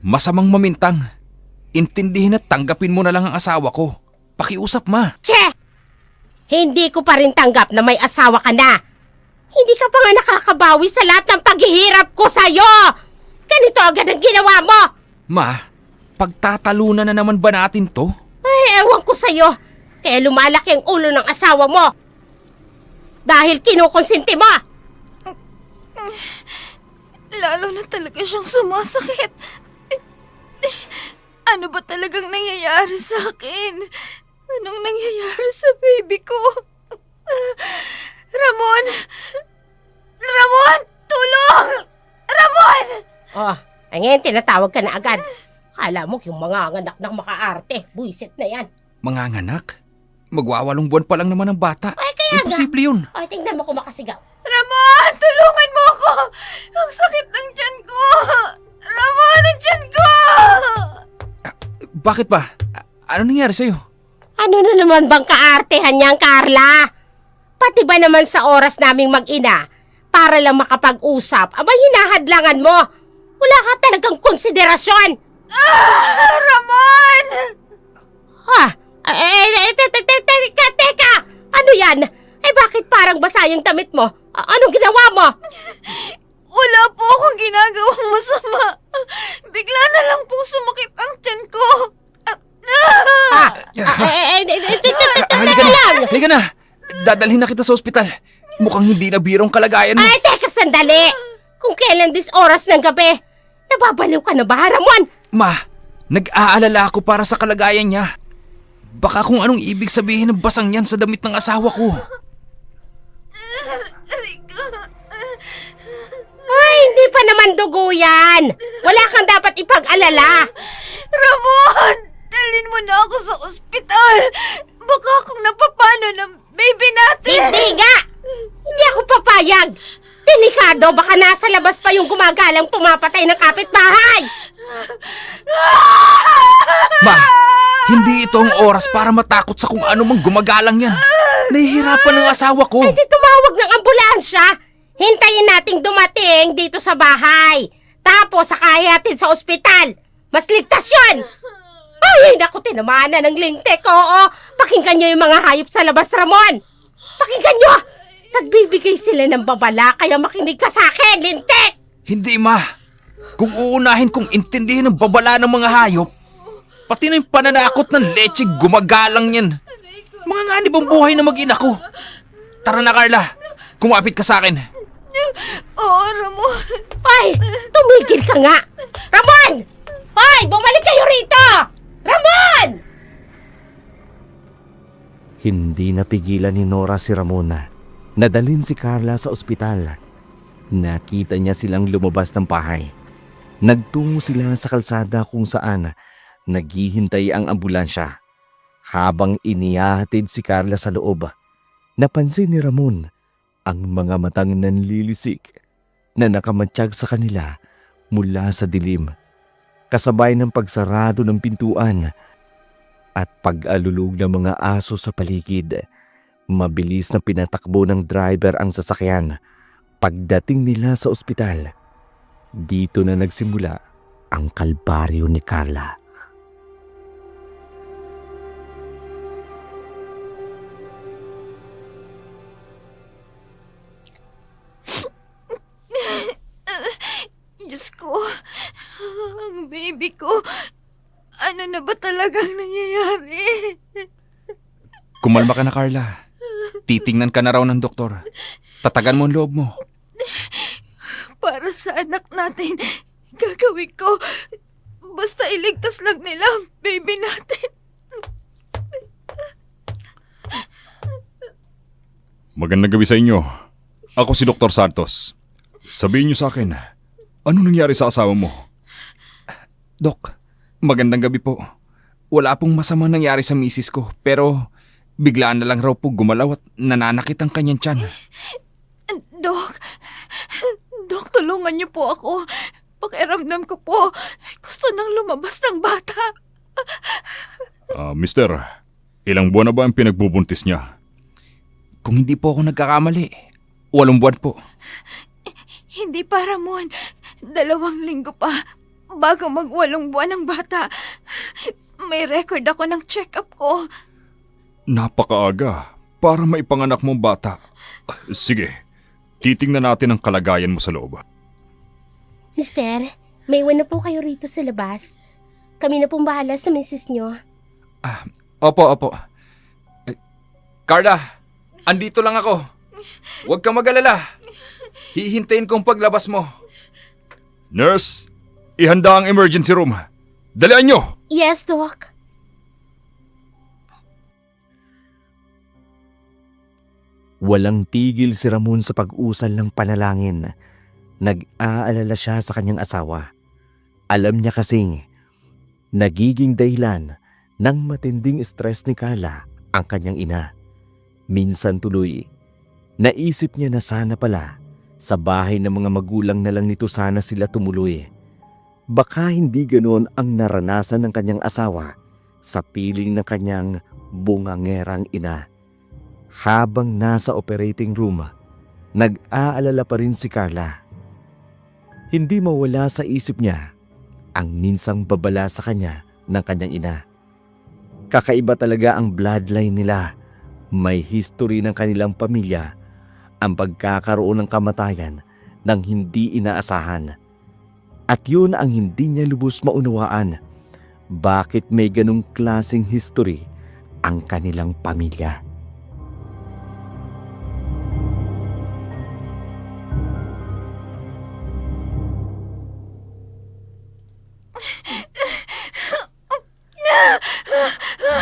Masamang mamintang. Intindihin at tanggapin mo na lang ang asawa ko. Pakiusap, ma. Che! Hindi ko pa rin tanggap na may asawa ka na. Hindi ka pa nga nakakabawi sa lahat ng paghihirap ko sa'yo. Ganito agad ang ginawa mo. Ma, pagtatalunan na naman ba natin to? Ay, ewan ko sa'yo. Kaya lumalaki ang ulo ng asawa mo. Dahil kinukonsinti mo. Lalo na talaga siyang sumasakit. Ano ba talagang nangyayari sa akin? Anong nangyayari sa baby ko? Ramon! Ramon! Tulong! Ramon! Oh, ay ngayon tinatawag ka na agad. Kala mo yung mga anak ng makaarte. Buisit na yan. Manganganak? Magwawalong buwan pa lang naman ang bata. Ay, kaya Imposible yun. Ay, tingnan mo kung makasigaw. Ramon! Tulungan mo ako! Ang sakit ng tiyan ko! Ramon! Ang tiyan ko! Bakit ba? Ano nangyari sa'yo? Ano na naman bang kaartehan niyang, Carla? Pati ba naman sa oras naming mag-ina, para lang makapag-usap, abay hinahadlangan mo. Wala ka talagang konsiderasyon. Ramon! Ha? Teka! Ano yan? Bakit parang basa yung damit mo? Anong ginawa mo? Wala po akong ginagawang masama. Bigla na lang pong sumakit ang tiyan ko. Halika na! Halika na! Dadalhin na kita sa ospital. Mukhang hindi na birong kalagayan mo. Ay, teka sandali. Kung kailan dis oras ng gabi, nababaliw ka na ba, Ramon? Ma, nag-aalala ako para sa kalagayan niya. Baka kung anong ibig sabihin ng basang yan sa damit ng asawa ko. Ay, hindi pa naman dugo yan. Wala kang dapat ipag-alala. Ramon! Dalhin mo na ako sa ospital. Baka akong napapano ng baby natin. Hindi nga! Hindi ako papayag. Delikado, baka nasa labas pa yung gumagalang pumapatay ng kapitbahay. Ma, hindi ito ang oras para matakot sa kung ano mang gumagalang yan. Nahihirapan ng asawa ko. Di tumawag ng ambulansya. Hintayin nating dumating dito sa bahay. Tapos sakayatin sa ospital. Mas ligtas yun. Ay, naku, tinamaan na ng lintik. Oo, pakinggan nyo yung mga hayop sa labas, Ramon. Pakinggan nyo. Nagbibigay sila ng babala, kaya makinig ka sa akin, lintik. Hindi, ma. Kung uunahin kong intindihin ang babala ng mga hayop, pati na yung pananakot ng leche gumagalang yan. Mga nganib ang buhay na mag-ina ko. Tara na, Carla. Kumapit ka sa akin. Oo, Ramon. Ay, tumigil ka nga. Ramon! Hoy! Bumalik kayo rito! Ramon! Hindi napigilan ni Nora si Ramon. Nadalhin si Carla sa ospital. Nakita niya silang lumabas ng bahay. Nagtungo sila sa kalsada kung saan naghihintay ang ambulansya. Habang inihahatid si Carla sa loob, napansin ni Ramon ang mga matang nanlilisik na nakamatsyag sa kanila mula sa dilim. Kasabay ng pagsarado ng pintuan at pag-alulog ng mga aso sa paligid. Mabilis na pinatakbo ng driver ang sasakyan. Pagdating nila sa ospital, dito na nagsimula ang kalbaryo ni Carla. Diyos ko, ang baby ko, ano na ba talagang nangyayari? Kumalma ka na, Carla. Titingnan ka na raw ng doktor. Tatagan mo ang loob mo. Para sa anak natin, gagawin ko. Basta iligtas lang nila ang baby natin. Magandang gabi sa inyo. Ako si Dr. Santos. Sabihin niyo sa akin, ano nangyari sa asawa mo? Dok, magandang gabi po. Wala pong masamang nangyari sa misis ko, pero biglaan na lang raw po gumalaw at nananakit ang kanyang tiyan. Dok, tulungan niyo po ako. Pakiramdam ko po, gusto nang lumabas ng bata. Mister, ilang buwan na ba ang pinagbubuntis niya? Kung hindi po ako nagkakamali, 8 buwan po. Hindi pa, Ramon. 2 linggo pa bago mag-8 buwan ng bata. May record ako ng check-up ko. Napakaaga para maipanganak mong bata. Sige, titingnan natin ang kalagayan mo sa loob. Mister, may iwan na po kayo rito sa labas. Kami na pong bahala sa misis nyo. Opo. Carla, andito lang ako. Huwag kang mag-alala. Hihintayin kong paglabas mo. Nurse, ihanda ang emergency room. Dalian nyo! Yes, Doc. Walang tigil si Ramon sa pag-usal ng panalangin. Nag-aalala siya sa kanyang asawa. Alam niya kasing nagiging dahilan ng matinding stress ni Carla ang kanyang ina. Minsan tuloy, naisip niya na sana pala sa bahay ng mga magulang na lang nito sana sila tumuloy. Baka hindi ganoon ang naranasan ng kanyang asawa sa piling ng kanyang bungangerang ina. Habang nasa operating room, nag-aalala pa rin si Carla. Hindi mawala sa isip niya ang minsang babala sa kanya ng kanyang ina. Kakaiba talaga ang bloodline nila. May history ng kanilang pamilya ang pagkakaroon ng kamatayan ng hindi inaasahan. At yun ang hindi niya lubos maunawaan. Bakit may ganong klaseng history ang kanilang pamilya?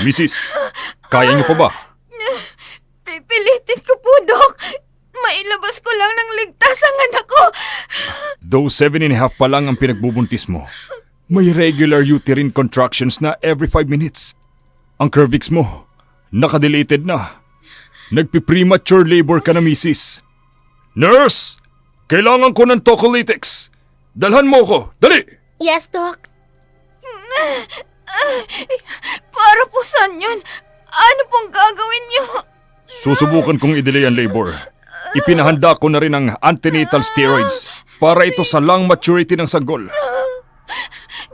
Mrs., kaya niyo pa ba? Pipilitin ko po, Dok. Mailabas ko lang ng ligtas ang anak ko. Though 7.5 pa lang ang pinagbubuntis mo, may regular uterine contractions na every 5 minutes. Ang cervix mo, nakadeleted na. Nagpi-premature labor ka na, Mrs. Nurse! Kailangan ko ng tocolytics. Dalhan mo ko, dali! Yes, Doc. Para po saan yun? Ano pong gagawin niyo? Susubukan kong i-delay ang labor. Ipinahanda ko na rin ang antenatal steroids para ito sa lung maturity ng sanggol.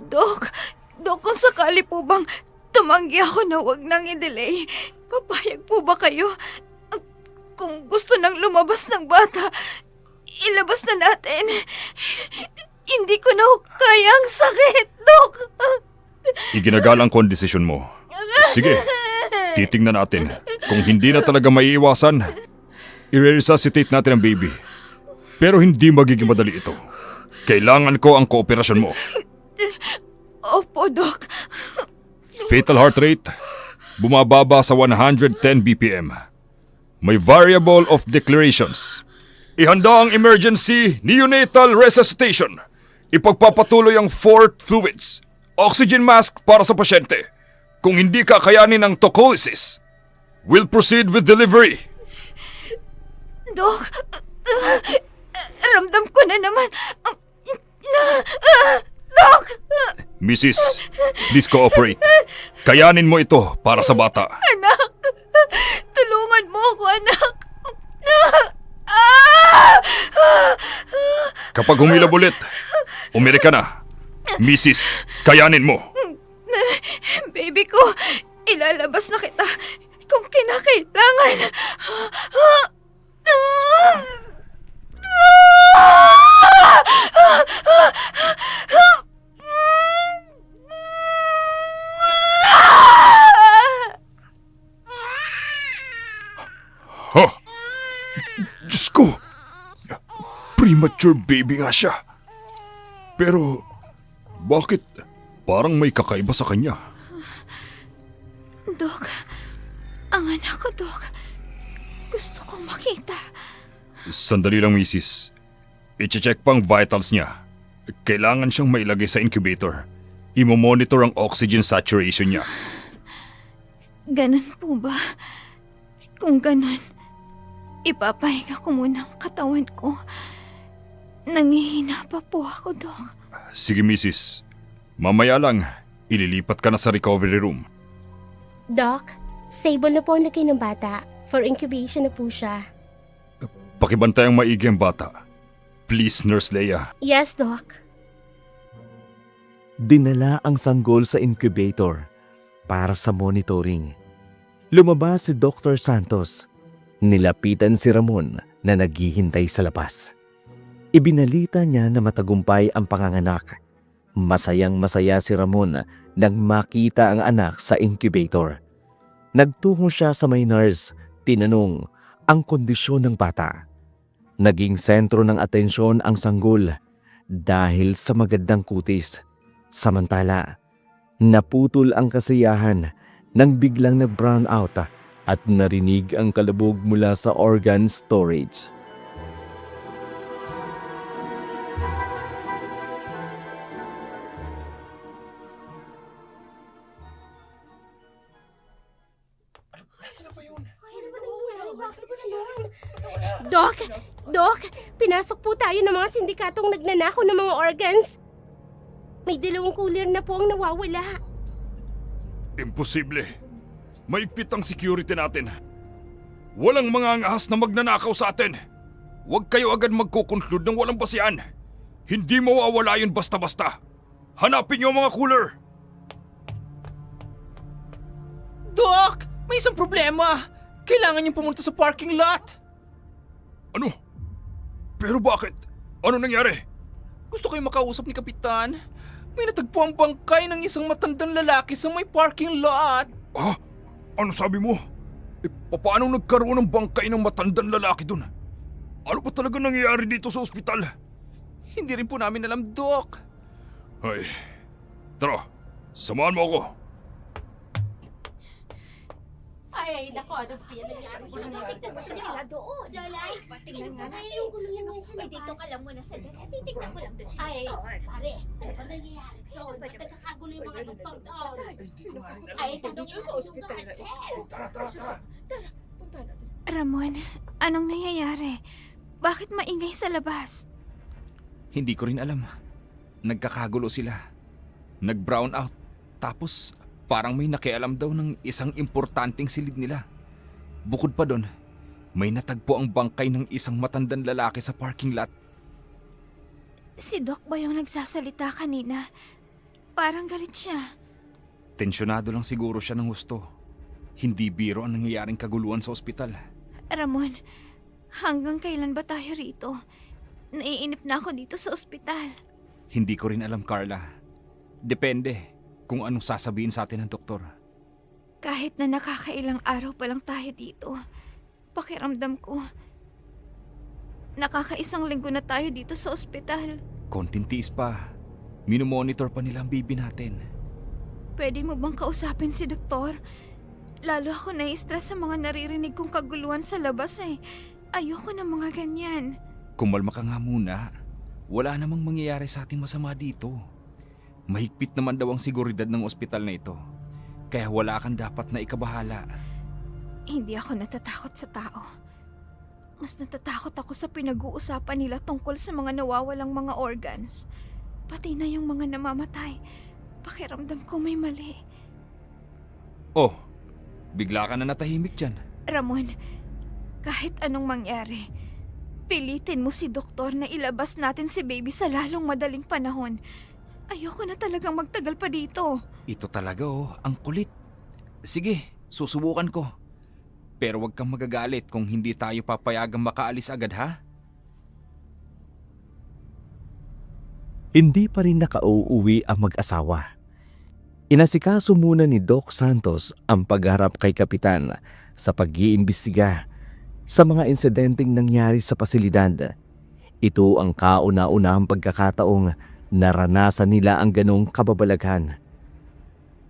Dok, kung sakali po bang tumanggi ako na wag nang i-delay, papayag po ba kayo? Kung gusto nang lumabas ng bata, ilabas na natin. Hindi ko na kaya ang sakit, Dok. Iginagalang ko ang desisyon mo. Sige, titingnan natin. Kung hindi na talaga maiiwasan, i-resuscitate natin ang baby. Pero hindi magiging madali ito. Kailangan ko ang kooperasyon mo. Opo, ako, Doc. Fatal heart rate, bumababa sa 110 BPM. May variable of declarations. Ihanda ang emergency neonatal resuscitation. Ipagpapatuloy ang fourth fluids. Oxygen mask para sa pasyente. Kung hindi kakayanin ang tocolysis, we'll proceed with delivery. Doc, ramdam ko na naman. Doc! Mrs., please cooperate. Kayanin mo ito para sa bata. Anak! Tulungan mo ako, anak! Kapag humilab ulit, umiri ka na. Mrs., kayanin mo. Baby ko, ilalabas na kita kung kinakailangan. Ha? Diyos ko! Premature baby nga siya. Pero, bakit parang may kakaiba sa kanya? Dok, ang anak ko, Dok. Gusto kong makita. Sandali lang, Mrs. I-check pang vitals niya. Kailangan siyang mailagay sa incubator. Imo-monitor ang oxygen saturation niya. Ganon po ba? Kung ganon, ipapahinga ko muna ang katawan ko. Nangihina pa po ako, Dok. Sige, Mrs. Mamaya lang, ililipat ka na sa recovery room. Doc, stable na po ang lagay ng bata. For incubation na po siya. Pakibantay ang maigi ang bata. Please, Nurse Leia. Yes, Doc. Dinala ang sanggol sa incubator para sa monitoring. Lumabas si Dr. Santos. Nilapitan si Ramon na naghihintay sa labas. Ibinalita niya na matagumpay ang panganganak. Masayang-masaya si Ramon nang makita ang anak sa incubator. Nagtungo siya sa may nurse, tinanong ang kondisyon ng bata. Naging sentro ng atensyon ang sanggol dahil sa magandang kutis. Samantala, naputol ang kasiyahan nang biglang nag-brown out at narinig ang kalabog mula sa organ storage. Doc, pinasok po tayo ng mga sindikatong nagnanakaw ng mga organs. May 2 cooler na po ang nawawala. Imposible. Maigpit ang security natin. Walang mga angahas na magnanakaw sa atin. Huwag kayo agad magkukonklude ng walang basihan. Hindi mawawala yun basta-basta. Hanapin niyo ang mga cooler. Doc! May isang problema! Kailangan niyong pumunta sa parking lot! Ano? Pero bakit? Ano nangyari? Gusto kayo makausap ni Kapitan? May natagpo ang bangkay ng isang matandang lalaki sa may parking lot! Ha? Ano sabi mo? Paano nagkaroon ng bangkay ng matandang lalaki dun? Ano pa talaga nangyayari dito sa ospital? Hindi rin po namin alam, Doc. Ay, tara, samahan mo ako. Ay, nako, ano pa yan nangyari? Tignan mo sila doon. Lola, Patingnan nga natin. yung gulo niya naman sa labas. Dito ka lang muna sa dala. Titignan ko lang doon si Ay, Doktor. pare, ano ba nangyayari doon? Ba't nagkakagulo yung mga doktor doon? Ay, tanong mo sa ospital. Ramon, anong nangyayari? Bakit maingay sa labas? Hindi ko rin alam. Nagkakagulo sila. Nag-brown out. Tapos parang may nakialam daw ng isang importanteng silid nila. Bukod pa doon, may natagpo ang bangkay ng isang matandang lalaki sa parking lot. Si Doc ba yung nagsasalita kanina? Parang galit siya. Tensyonado lang siguro siya ng gusto. Hindi biro ang nangyayaring kaguluhan sa ospital. Ramon, hanggang kailan ba tayo rito? Naiinip na ako dito sa ospital. Hindi ko rin alam, Carla. Depende kung anong sasabihin sa atin ng doktor. Kahit na nakakailang araw pa lang tayo dito, pakiramdam ko, nakakaisang linggo na tayo dito sa ospital. Konting tiis pa. Minomonitor pa nila ang baby natin. Pwede mo bang kausapin si doktor? Lalo ako nai-stress sa mga naririnig kong kaguluhan sa labas eh. Ayoko ng mga ganyan. Kumalma ka nga muna. Wala namang mangyayari sa ating masama dito. Mahigpit naman daw ang seguridad ng ospital na ito. Kaya wala kang dapat na ikabahala. Hindi ako natatakot sa tao. Mas natatakot ako sa pinag-uusapan nila tungkol sa mga nawawalang mga organs. Pati na yung mga namamatay. Pakiramdam ko may mali. Oh, bigla ka na natahimik dyan. Ramon, kahit anong mangyari, pilitin mo si doktor na ilabas natin si baby sa lalong madaling panahon. Ayoko na talagang magtagal pa dito. Ito talaga ang kulit. Sige, susubukan ko. Pero wag kang magagalit kung hindi tayo papayagang makaalis agad ha? Hindi pa rin nakauuwi ang mag-asawa. Inasikaso muna ni Doc Santos ang pagharap kay Kapitan sa pag-iimbestiga sa mga insidenteng nangyari sa pasilidad. Ito ang kauna-unahang pagkakataong naranasan nila ang ganong kababalaghan.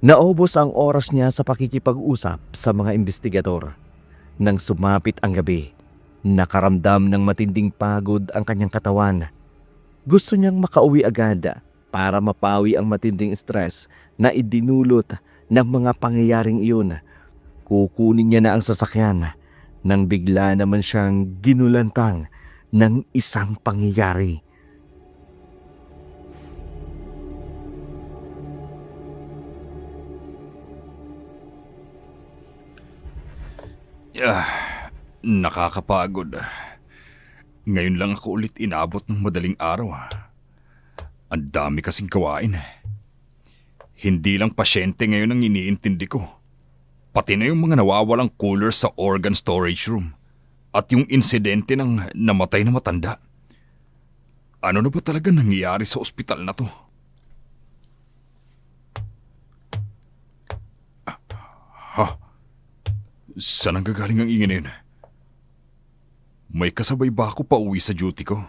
Naubos ang oras niya sa pakikipag-usap sa mga investigador. Nang sumapit ang gabi, nakaramdam ng matinding pagod ang kanyang katawan. Gusto niyang makauwi agad para mapawi ang matinding stress na idinulot ng mga pangyayaring iyon. Kukunin niya na ang sasakyan nang bigla naman siyang ginulantang ng isang pangyayari. Nakakapagod. Ngayon lang ako ulit inabot ng madaling araw. Ang dami kasing gawain. Hindi lang pasyente ngayon ang iniintindi ko. Pati na yung mga nawawalang cooler sa organ storage room. At yung insidente ng namatay na matanda. Ano na ba talaga nangyayari sa ospital na to? Saan ang gagaling ang ingin na yun? May kasabay ba ako pa uwi sa duty ko?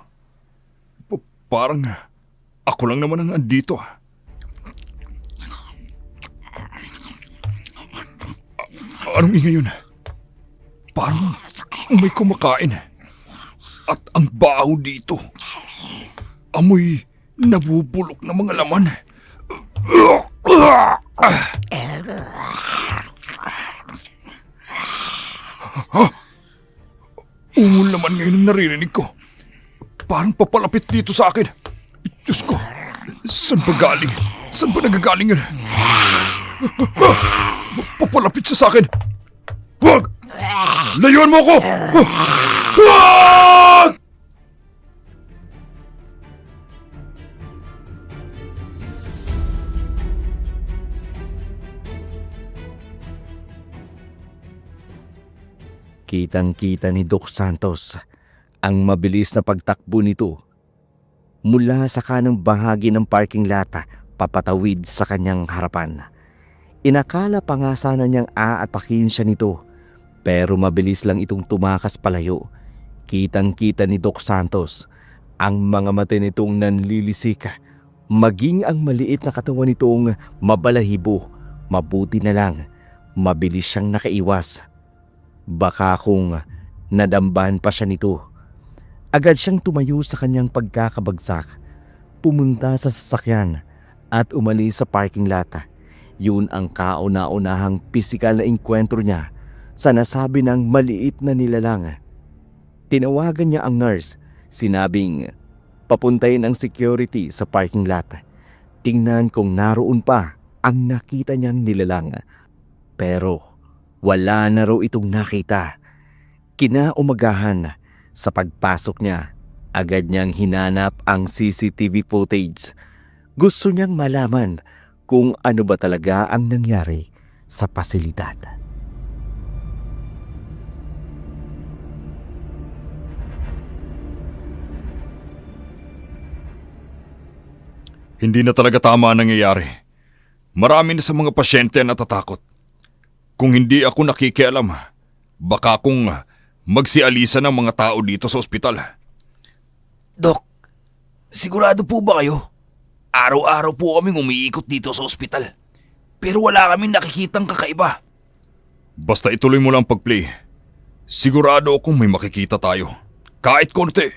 Parang ako lang naman ang andito. Anong ingay yun? Parang may kumakain. At ang baho dito. Amoy nabubulok na mga laman. Ungol naman ngayon ang naririnig ko. Parang papalapit dito sa akin. Diyos ko, saan ba galing? Saan ba nagagaling yun? Papalapit siya sa akin. Wag! Layuan mo ako! Wag! Kitang-kita ni Doc Santos ang mabilis na pagtakbo nito mula sa kanang bahagi ng parking lot papatawid sa kanyang harapan. Inakala pa nga sana niyang aatakin siya nito pero mabilis lang itong tumakas palayo. Kitang-kita ni Doc Santos ang mga mata nitong nanlilisik, maging ang maliit na katawan nitong mabalahibo. Mabuti na lang, mabilis siyang nakaiwas. Baka kung nadambahan pa siya nito. Agad siyang tumayo sa kanyang pagkakabagsak, pumunta sa sasakyan at umalis sa parking lot. Yun ang kauna-unahang pisikal na engkwentro niya sa nasabi ng maliit na nilalang. Tinawagan niya ang nurse, sinabing papuntayin ang security sa parking lot. Tingnan kung naroon pa ang nakita niyang nilalang. Pero wala na raw itong nakita. Kinaumagahan, sa pagpasok niya, agad niyang hinanap ang CCTV footage. Gusto niyang malaman kung ano ba talaga ang nangyari sa pasilidad. Hindi na talaga tama ang nangyayari. Marami na sa mga pasyente ang natatakot. Kung hindi ako nakikialam, baka akong magsialisa ng mga tao dito sa ospital. Dok, sigurado po ba kayo? Araw-araw po kaming umiikot dito sa ospital. pero wala kaming nakikitang kakaiba. Basta ituloy mo lang pag-play. Sigurado akong may makikita tayo. Kahit konti.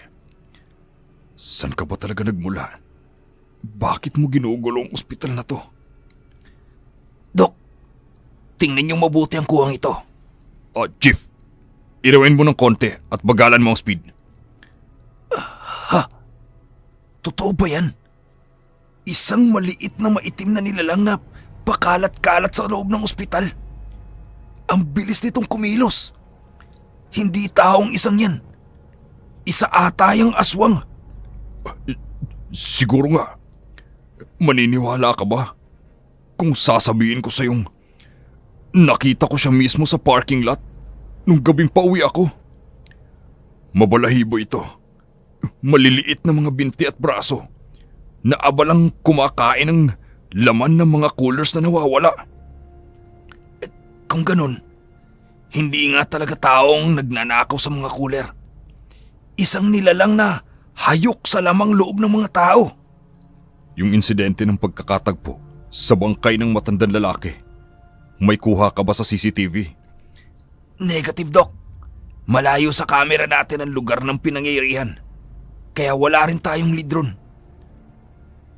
San ka ba talaga nagmula? Bakit mo ginugulo ang ospital na to? Dok, tingnan niyo mabuti ang kuwang ito. Chief, irawin mo ng konti at bagalan mo ang speed. Totoo ba yan? Isang maliit na maitim na nilalang na pakalat-kalat sa loob ng ospital. Ang bilis nitong kumilos. Hindi taong isang yan. Isa ata yung aswang. Siguro nga. Maniniwala ka ba? Kung sasabihin ko sa'yong nakita ko siya mismo sa parking lot nung gabing pauwi ako. Mabalahibo ito. Maliliit na mga binti at braso na abalang kumakain ng laman ng mga coolers na nawawala. Kung ganun, hindi nga talaga taong nagnanakaw sa mga cooler. Isang nilalang na hayok sa lamang loob ng mga tao. Yung insidente ng pagkakatagpo sa bangkay ng matandang lalaki, may kuha ka ba sa CCTV? Negative, Doc. Malayo sa camera natin ang lugar ng pinangyayarihan. Kaya wala rin tayong lead ron.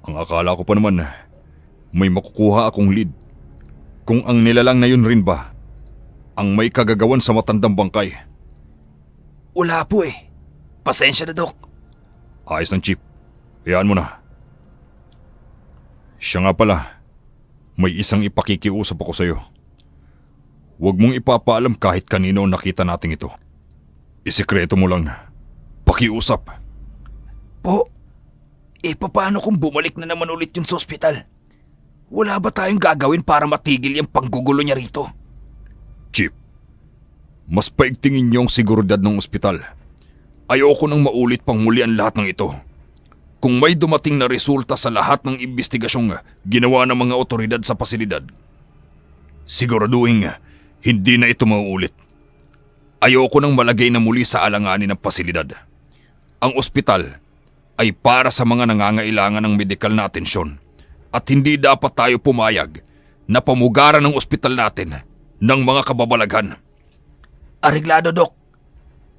Ang akala ko pa naman, may makukuha akong lead. Kung ang nilalang na yun rin ba, ang may kagagawan sa matandang bangkay. Wala po eh. Pasensya na, Doc. Ayos ng Chief. Hayaan mo na. Siya nga pala, may isang ipakikiusap ako sa'yo. Huwag mong ipapaalam kahit kanino nakita nating ito. Isikreto mo lang. Pakiusap. Po, paano kung bumalik na naman ulit yun sa ospital? Wala ba tayong gagawin para matigil yung panggugulo niya rito? Chief, mas paigtingin niyo ang seguridad ng ospital. Ayoko nang maulit pang muli ang lahat ng ito. Kung may dumating na resulta sa lahat ng imbestigasyong ginawa ng mga otoridad sa pasilidad, siguraduhin hindi na ito mauulit. Ayoko nang malagay na muli sa alanganin ng pasilidad. Ang ospital ay para sa mga nangangailangan ng medikal na atensyon at hindi dapat tayo pumayag na pamugaran ng ospital natin ng mga kababalaghan. Areglado, Doc.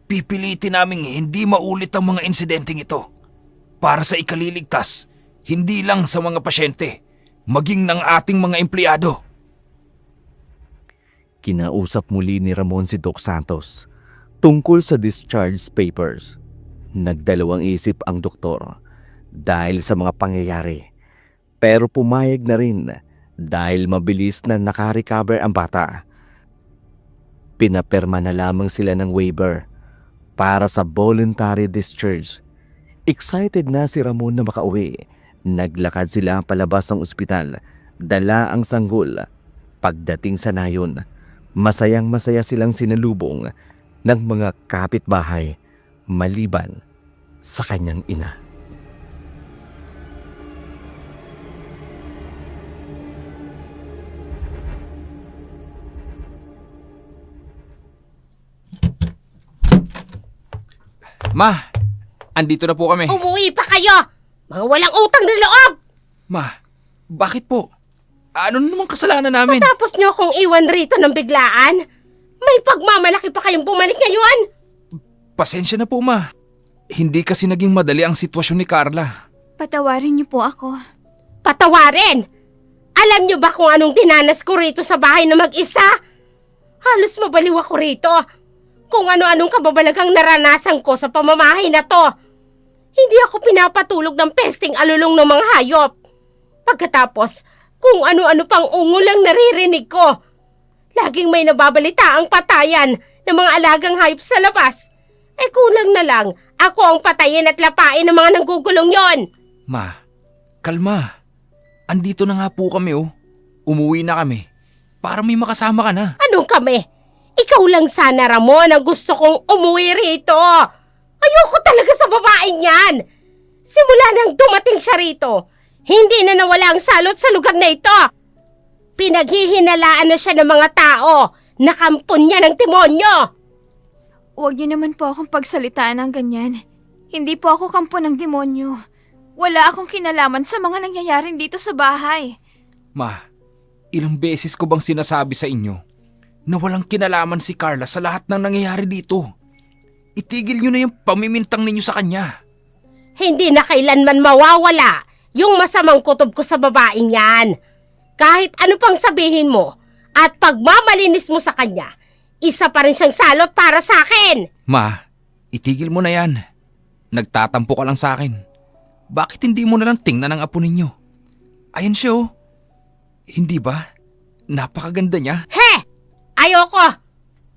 Pipilitin naming hindi maulit ang mga insidenteng ito para sa ikaliligtas, hindi lang sa mga pasyente, maging ng ating mga empleyado. Kinausap muli ni Ramon si Doc Santos tungkol sa discharge papers. Nagdalawang isip ang doktor dahil sa mga pangyayari, pero pumayag na rin dahil mabilis na nakarecover ang bata. Pinaperma na lamang sila ng waiver para sa voluntary discharge. Excited na si Ramon na makauwi. Naglakad sila palabas ng ospital, dala ang sanggol. Pagdating sa nayon, masayang masaya silang sinalubong ng mga kapitbahay maliban sa kanyang ina. Ma, andito na po kami. Umuwi pa kayo! Mga walang utang na loob! Ma, bakit po? Ano na naman kasalanan namin? Tapos nyo akong iwan rito ng biglaan? May pagmamalaki pa kayong bumalik ngayon? Pasensya na po, Ma. Hindi kasi naging madali ang sitwasyon ni Carla. Patawarin niyo po ako. Patawarin! Alam nyo ba kung anong dinanas ko rito sa bahay na mag-isa? Halos mabaliw ako rito. Kung ano-anong kababalaghang naranasan ko sa pamamahay na to. Hindi ako pinapatulog ng pesting alulong ng mga hayop. Pagkatapos, kung ano-ano pang ungol ang naririnig ko. Laging may nababalita ang patayan ng mga alagang hayop sa labas. Kulang na lang, ako ang patayin at lapain ng mga nanggugulong yon. Ma, kalma. Andito na nga po kami, oh. Umuwi na kami. Para may makasama ka na. Anong kami? Ikaw lang sana, Ramon, ang gusto kong umuwi rito. Ayoko talaga sa babaeng yan. Simula nang dumating siya rito, hindi na nawala ang salot sa lugar na ito. Pinaghihinalaan na siya ng mga tao na kampon niya ng demonyo. Huwag niyo naman po akong pagsalitaan ng ganyan. Hindi po ako kampo ng demonyo. Wala akong kinalaman sa mga nangyayaring dito sa bahay. Ma, Ilang beses ko bang sinasabi sa inyo na walang kinalaman si Carla sa lahat ng nangyayari dito? Itigil nyo na yung pamimintang ninyo sa kanya. Hindi na kailanman mawawala yung masamang kutob ko sa babaeng yan. Kahit ano pang sabihin mo at pagmamalinis mo sa kanya, isa pa rin siyang salot para sa akin. Ma, itigil mo na yan. Nagtatampo ka lang sa akin. Bakit hindi mo na lang tingnan ang apo ninyo? Ayan siya oh. Hindi ba? Napakaganda niya. He! Ayoko!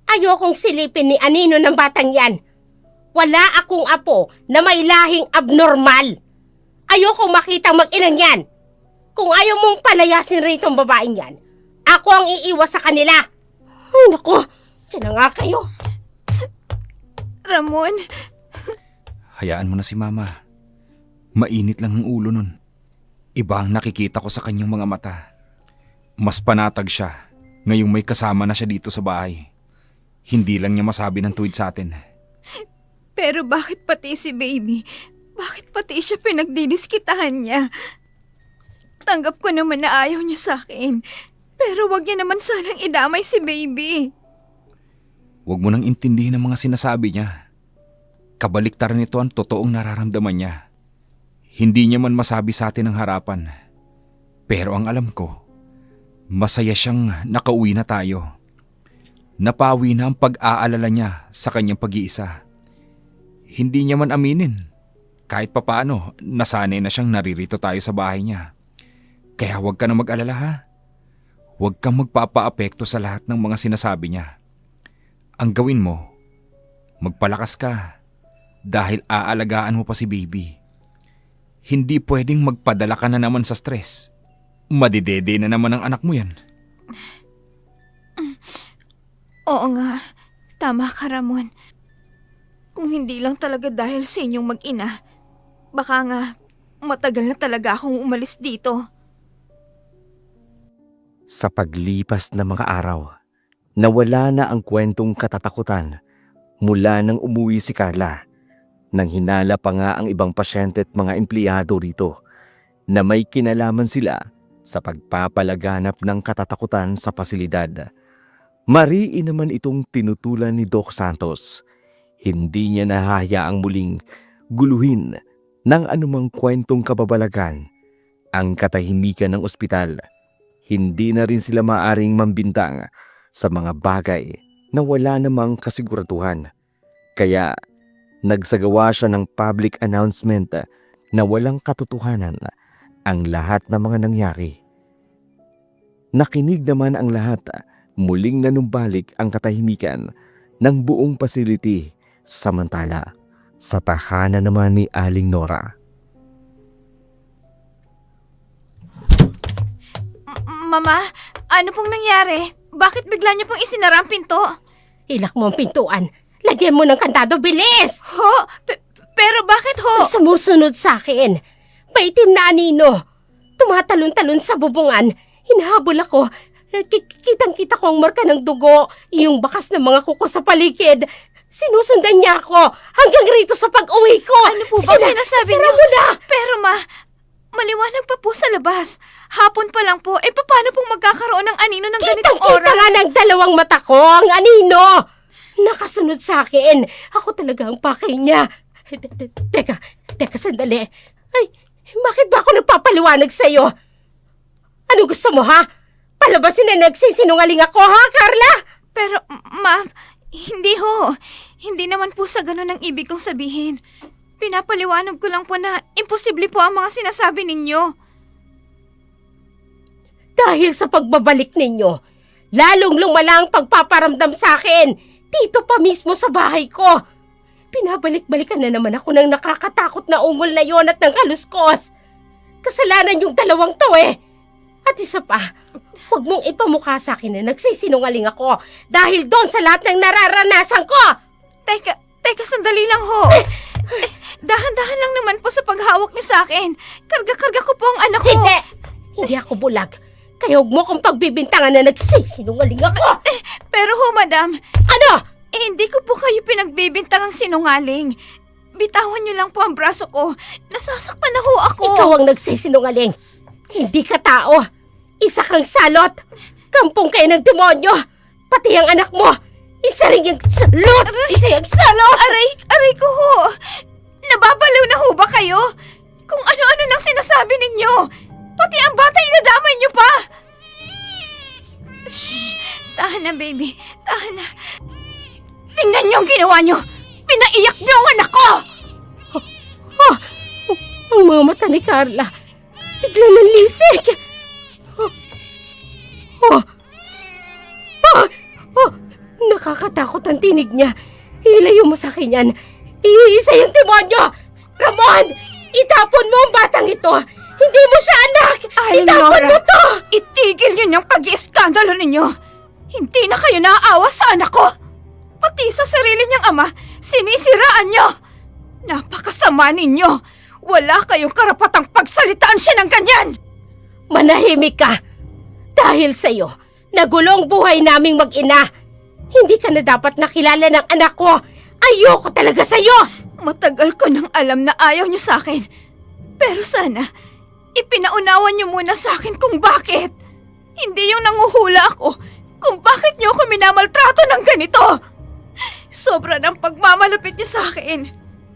Ayokong silipin ni Anino ng batang yan. Wala akong apo na may lahing abnormal. Ayokong makitang mag-inang yan. Kung ayaw mong palayasin rito ang babaeng yan, ako ang iiwas sa kanila. Ay, naku! Diyan na nga kayo. Ramon, Hayaan mo na si Mama. Mainit lang ang ulo nun. Iba ang nakikita ko sa kanyang mga mata. Mas panatag siya ngayong may kasama na siya dito sa bahay. Hindi lang niya masabi ng tuwid sa atin. pero bakit pati si baby? Bakit pati siya pinagdidiskitahan niya? Tanggap ko naman na ayaw niya sa akin. Pero wag niya naman sanang idamay si baby. Huwag mo nang intindihin ang mga sinasabi niya. Kabaliktaran nito ang totoong nararamdaman niya. Hindi niya man masabi sa atin ang harapan. Pero ang alam ko, masaya siyang nakauwi na tayo. Napawi na ang pag-aalala niya sa kanyang pag-iisa. Hindi niya man aminin. Kahit papaano, nasanay na siyang naririto tayo sa bahay niya. Kaya huwag ka na mag-alala ha. Huwag kang magpapa-apekto sa lahat ng mga sinasabi niya. Ang gawin mo, magpalakas ka dahil aalagaan mo pa si baby. Hindi pwedeng magpadala ka na naman sa stress. Madidede na naman ang anak mo yan. Oo nga, tama ka Ramon. Kung hindi lang talaga dahil sa inyong mag-ina, baka nga matagal na talaga akong umalis dito. Sa paglipas ng mga araw, nawala na ang kwentong katatakutan mula nang umuwi si Carla. Nang hinala pa nga ang ibang pasyente at mga empleyado rito na may kinalaman sila sa pagpapalaganap ng katatakutan sa pasilidad. Mariin naman itong tinutulan ni Doc Santos. Hindi niya nahahayaang muling guluhin ng anumang kwentong kababalagan ang katahimikan ng ospital. Hindi na rin sila maaring mambintang sa mga bagay na wala namang kasiguraduhan. Kaya nagsagawa siya ng public announcement na walang katotohanan ang lahat ng mga nangyari. Nakinig naman ang lahat, muling nanumbalik ang katahimikan ng buong facility. Samantala, sa tahanan naman ni Aling Nora. Mama, ano pong nangyari? Bakit bigla niyo pong isinara ang pinto? Ilak mo ang pintuan. Lagyan mo ng kandado, bilis! Ho? Pero bakit ho? May sumusunod sa akin. Maitim na Anino. Tumatalon-talon sa bubungan. Hinahabol ako. Kitang-kita ko ang marka ng dugo. Yung bakas ng mga kuko sa paligid. Sinusundan niya ako hanggang rito sa pag-uwi ko. Ano po ba sinasabi sira niyo? mo na! Pero ma, maliwanag pa po sa labas. Hapon pa lang po. Paano pong magkakaroon ng anino ng ganitong Kitang-kita oras? nga ng dalawang mata ko, ang Anino! Nakasunod sa akin. Ako talaga ang pakay niya. Teka, sandali. Ay, bakit ba ako nagpapaliwanag sa'yo? Ano gusto mo, ha? Palabasin na nagsisinungaling ako, ha, Carla? Pero, ma'am, hindi ho. Hindi naman po sa ganun ang ibig kong sabihin. Pinapaliwanag ko lang po na imposible po ang mga sinasabi ninyo. Dahil sa pagbabalik ninyo, lalong lumala ang pagpaparamdam sa akin. Dito pa mismo sa bahay ko. Pinabalik-balikan na naman ako ng nakakatakot na ungol na yon at ng kaluskos. Kasalanan yung dalawang to eh. At isa pa, huwag mong ipamukha sa akin na nagsisinungaling ako dahil doon sa lahat ng nararanasan ko. Teka, sandali lang ho. Dahan-dahan lang naman po sa paghawak niyo sa akin. Karga-karga ko po ang anak ko. Hindi ako bulag. Kaya huwag mo kong pagbibintangan na nagsisinungaling ako. Pero ho, madam, Ano? hindi ko po kayo pinagbibintangang sinungaling. Bitawan niyo lang po ang braso ko. Nasasaktan na ho ako. Ikaw ang nagsisinungaling. Hindi ka tao. Isa kang salot! Kampong kayo ng demonyo! Pati ang anak mo! Isa rin yung salot! Isa yung salot! Aray ko ho! Nababaliw na ho ba kayo? Kung ano-ano nang sinasabi ninyo! Pati ang bata inadamay niyo pa! Shh! Tahan na, baby. Tahan na. Tingnan niyo ang ginawa niyo! Pinaiyak niyo ang anak ko! Ang mga mata ni Carla, bigla ng lisik. Nakakatakot ang tinig niya. Ilayo mo sa akin yan. Iisa yung demonyo! Ramon! Itapon mo ang batang ito! Hindi mo siya anak! Aling Itapon Nora, mo to! itigil niyo niyang pag-iiskandalo ninyo! Hindi na kayo naaawa sa anak ko! Pati sa sarili niyang ama, sinisiraan niyo! Napakasama ninyo! Wala kayong karapatang pagsalitaan siya ng ganyan! Manahimik ka! Dahil sa'yo, nagulong buhay naming mag-ina. Hindi ka na dapat nakilala ng anak ko. Ayoko talaga sa'yo! Matagal ko nang alam na ayaw niyo sa akin. Pero sana, ipinaunawan niyo muna sa akin kung bakit. Hindi yung nanguhula ako kung bakit niyo ako minamaltrato ng ganito. Sobra ng pagmamalapit niyo sa akin.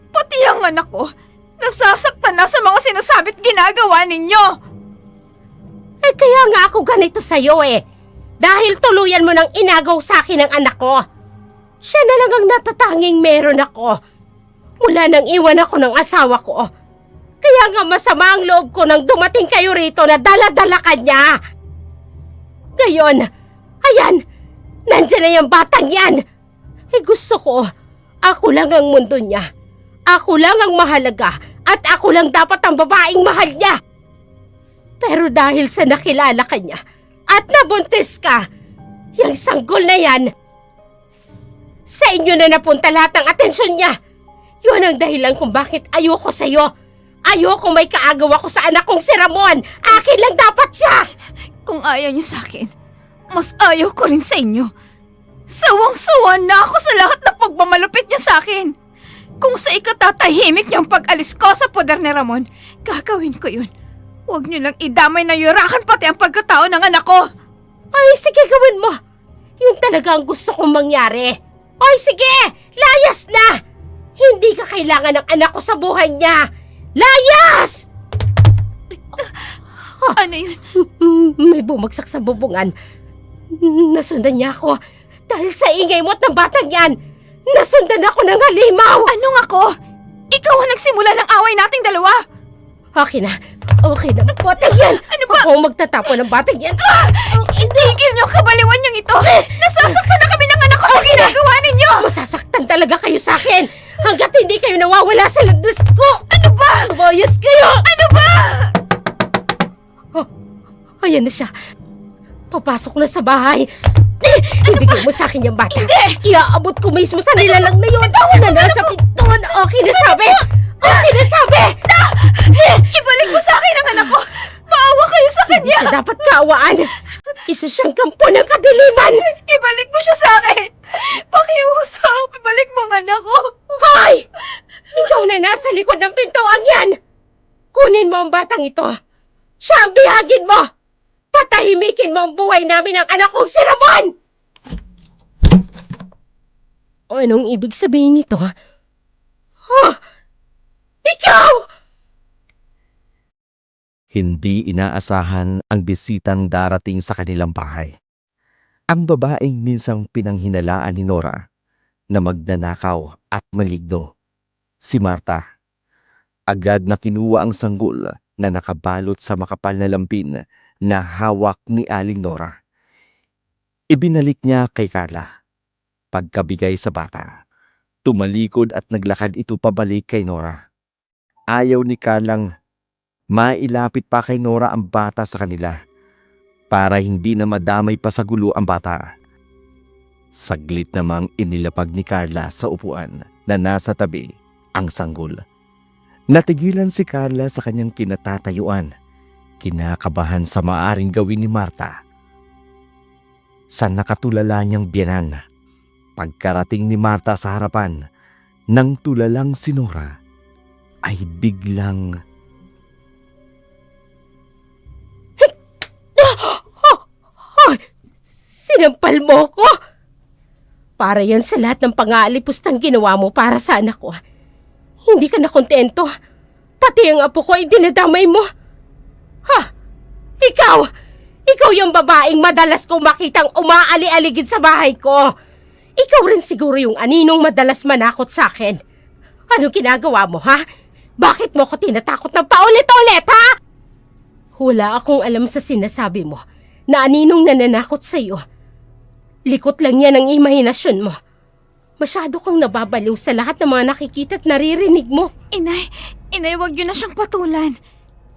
Pati ang anak ko, nasasaktan na sa mga sinasabi't ginagawa ninyo. Eh kaya nga ako ganito sa'yo eh. Dahil tuluyan mo nang inagaw sa akin ang anak ko. Siya na lang ang natatanging meron ako. Mula nang iwan ako ng asawa ko. Kaya nga masama ang loob ko nang dumating kayo rito na dala-dala ka niya. Ngayon, ayan, nandyan na yung batang yan. Eh gusto ko, ako lang ang mundo niya. Ako lang ang mahalaga at ako lang dapat ang babaeng mahal niya. Pero dahil sa nakilala ka niya at nabuntis ka, yung sanggol na yan, sa inyo na napunta lahat ng atensyon niya. Yun ang dahilan kung bakit ayoko sa'yo. Ayoko may kaagaw ako sa anak kong si Ramon. Akin lang dapat siya. Kung ayaw niyo sa akin, mas ayaw ko rin sa inyo. Sawang-sawa na ako sa lahat ng pagmamalupit niya sa akin. Kung sa ikatatahimik niyang pag-alis ko sa poder ni Ramon, gagawin ko yun. Huwag niyo lang idamay na yurakan pati ang pagkatao ng anak ko. Ay, sige, gawin mo. Yun talaga ang gusto kong mangyari. Ay, sige, layas na. Hindi ka kailangan ng anak ko sa buhay niya. Layas! Ano yun? May bumagsak sa bubungan. Nasundan niya ako. Dahil sa ingay mo at ng batang yan, nasundan ako ng halimaw. Anong ako? Ikaw ang nagsimula ng away nating dalawa. Okay na. Okay na. Batang yan. Ano ba? Ako ang magtatapon ng batang yan. Itigil niyo ang kabaliwan niyong ito. Nasasaktan na kami ng anak ko sa ginagawa ninyo. Masasaktan talaga kayo sa akin. Hanggat hindi kayo nawawala sa landas ko. Ano ba? Lumayas kayo. Ano ba? Oh, ayan na siya. Papasok na sa bahay. Ibigay mo sa akin yung bata. Hindi! Iaabot ko mismo sa nilalang na yun. Na nasa pintuan. Okay na sabi. Okay na sabi. Ibalik mo sa akin ang anak ko. Maawa kayo sa Hindi kanya. siya dapat kaawaan. Isa siyang kampo ng kadiliman. Ibalik mo siya sa akin. Pakiusap. Ibalik mo ang anak ko. Hoy! Ikaw na nasa likod ng pintuan yan. Kunin mo ang batang ito. Siya ang bihagin mo. Patahimikin mo ang buhay namin ng anak kong si Ramon. Anong ibig sabihin nito, ha? Huh? Ikaw! Hindi inaasahan ang bisitang darating sa kanilang bahay. Ang babaeng minsang pinanghinalaan ni Nora na magnanakaw at maligno, si Marta. Agad na kinuha ang sanggol na nakabalot sa makapal na lampin na hawak ni Aling Nora. Ibinalik niya kay Carla. Pagkabigay sa bata, tumalikod at naglakad ito pabalik kay Nora. Ayaw ni Carlang mailapit pa kay Nora ang bata sa kanila para hindi na madamay pa sa gulo ang bata. Saglit namang inilapag ni Carla sa upuan na nasa tabi ang sanggol. Natigilan si Carla sa kanyang kinatatayuan, kinakabahan sa maaring gawin ni Marta. Sa nakatulala niyang biyanan, pagkarating ni Marta sa harapan ng tulalang si Nora, ay biglang Sinampal mo ko! Para yan sa lahat ng pang-aalipustang ginawa mo para sa anak ko. Hindi ka na kontento. Pati ang apo ko ay dinadamay mo. Ha? Ikaw! Ikaw yung babaeng madalas kong makitang umaali-aligid sa bahay ko. Ikaw rin siguro yung aninong madalas manakot sa akin. Anong ginagawa mo, ha? Bakit mo ko tinatakot ng paulit-ulit, ha? Wala akong alam sa sinasabi mo na aninong nananakot sa'yo. Likot lang yan ang imahinasyon mo. Masyado kang nababaliw sa lahat ng mga nakikita at naririnig mo. Inay, wag yun na siyang patulan.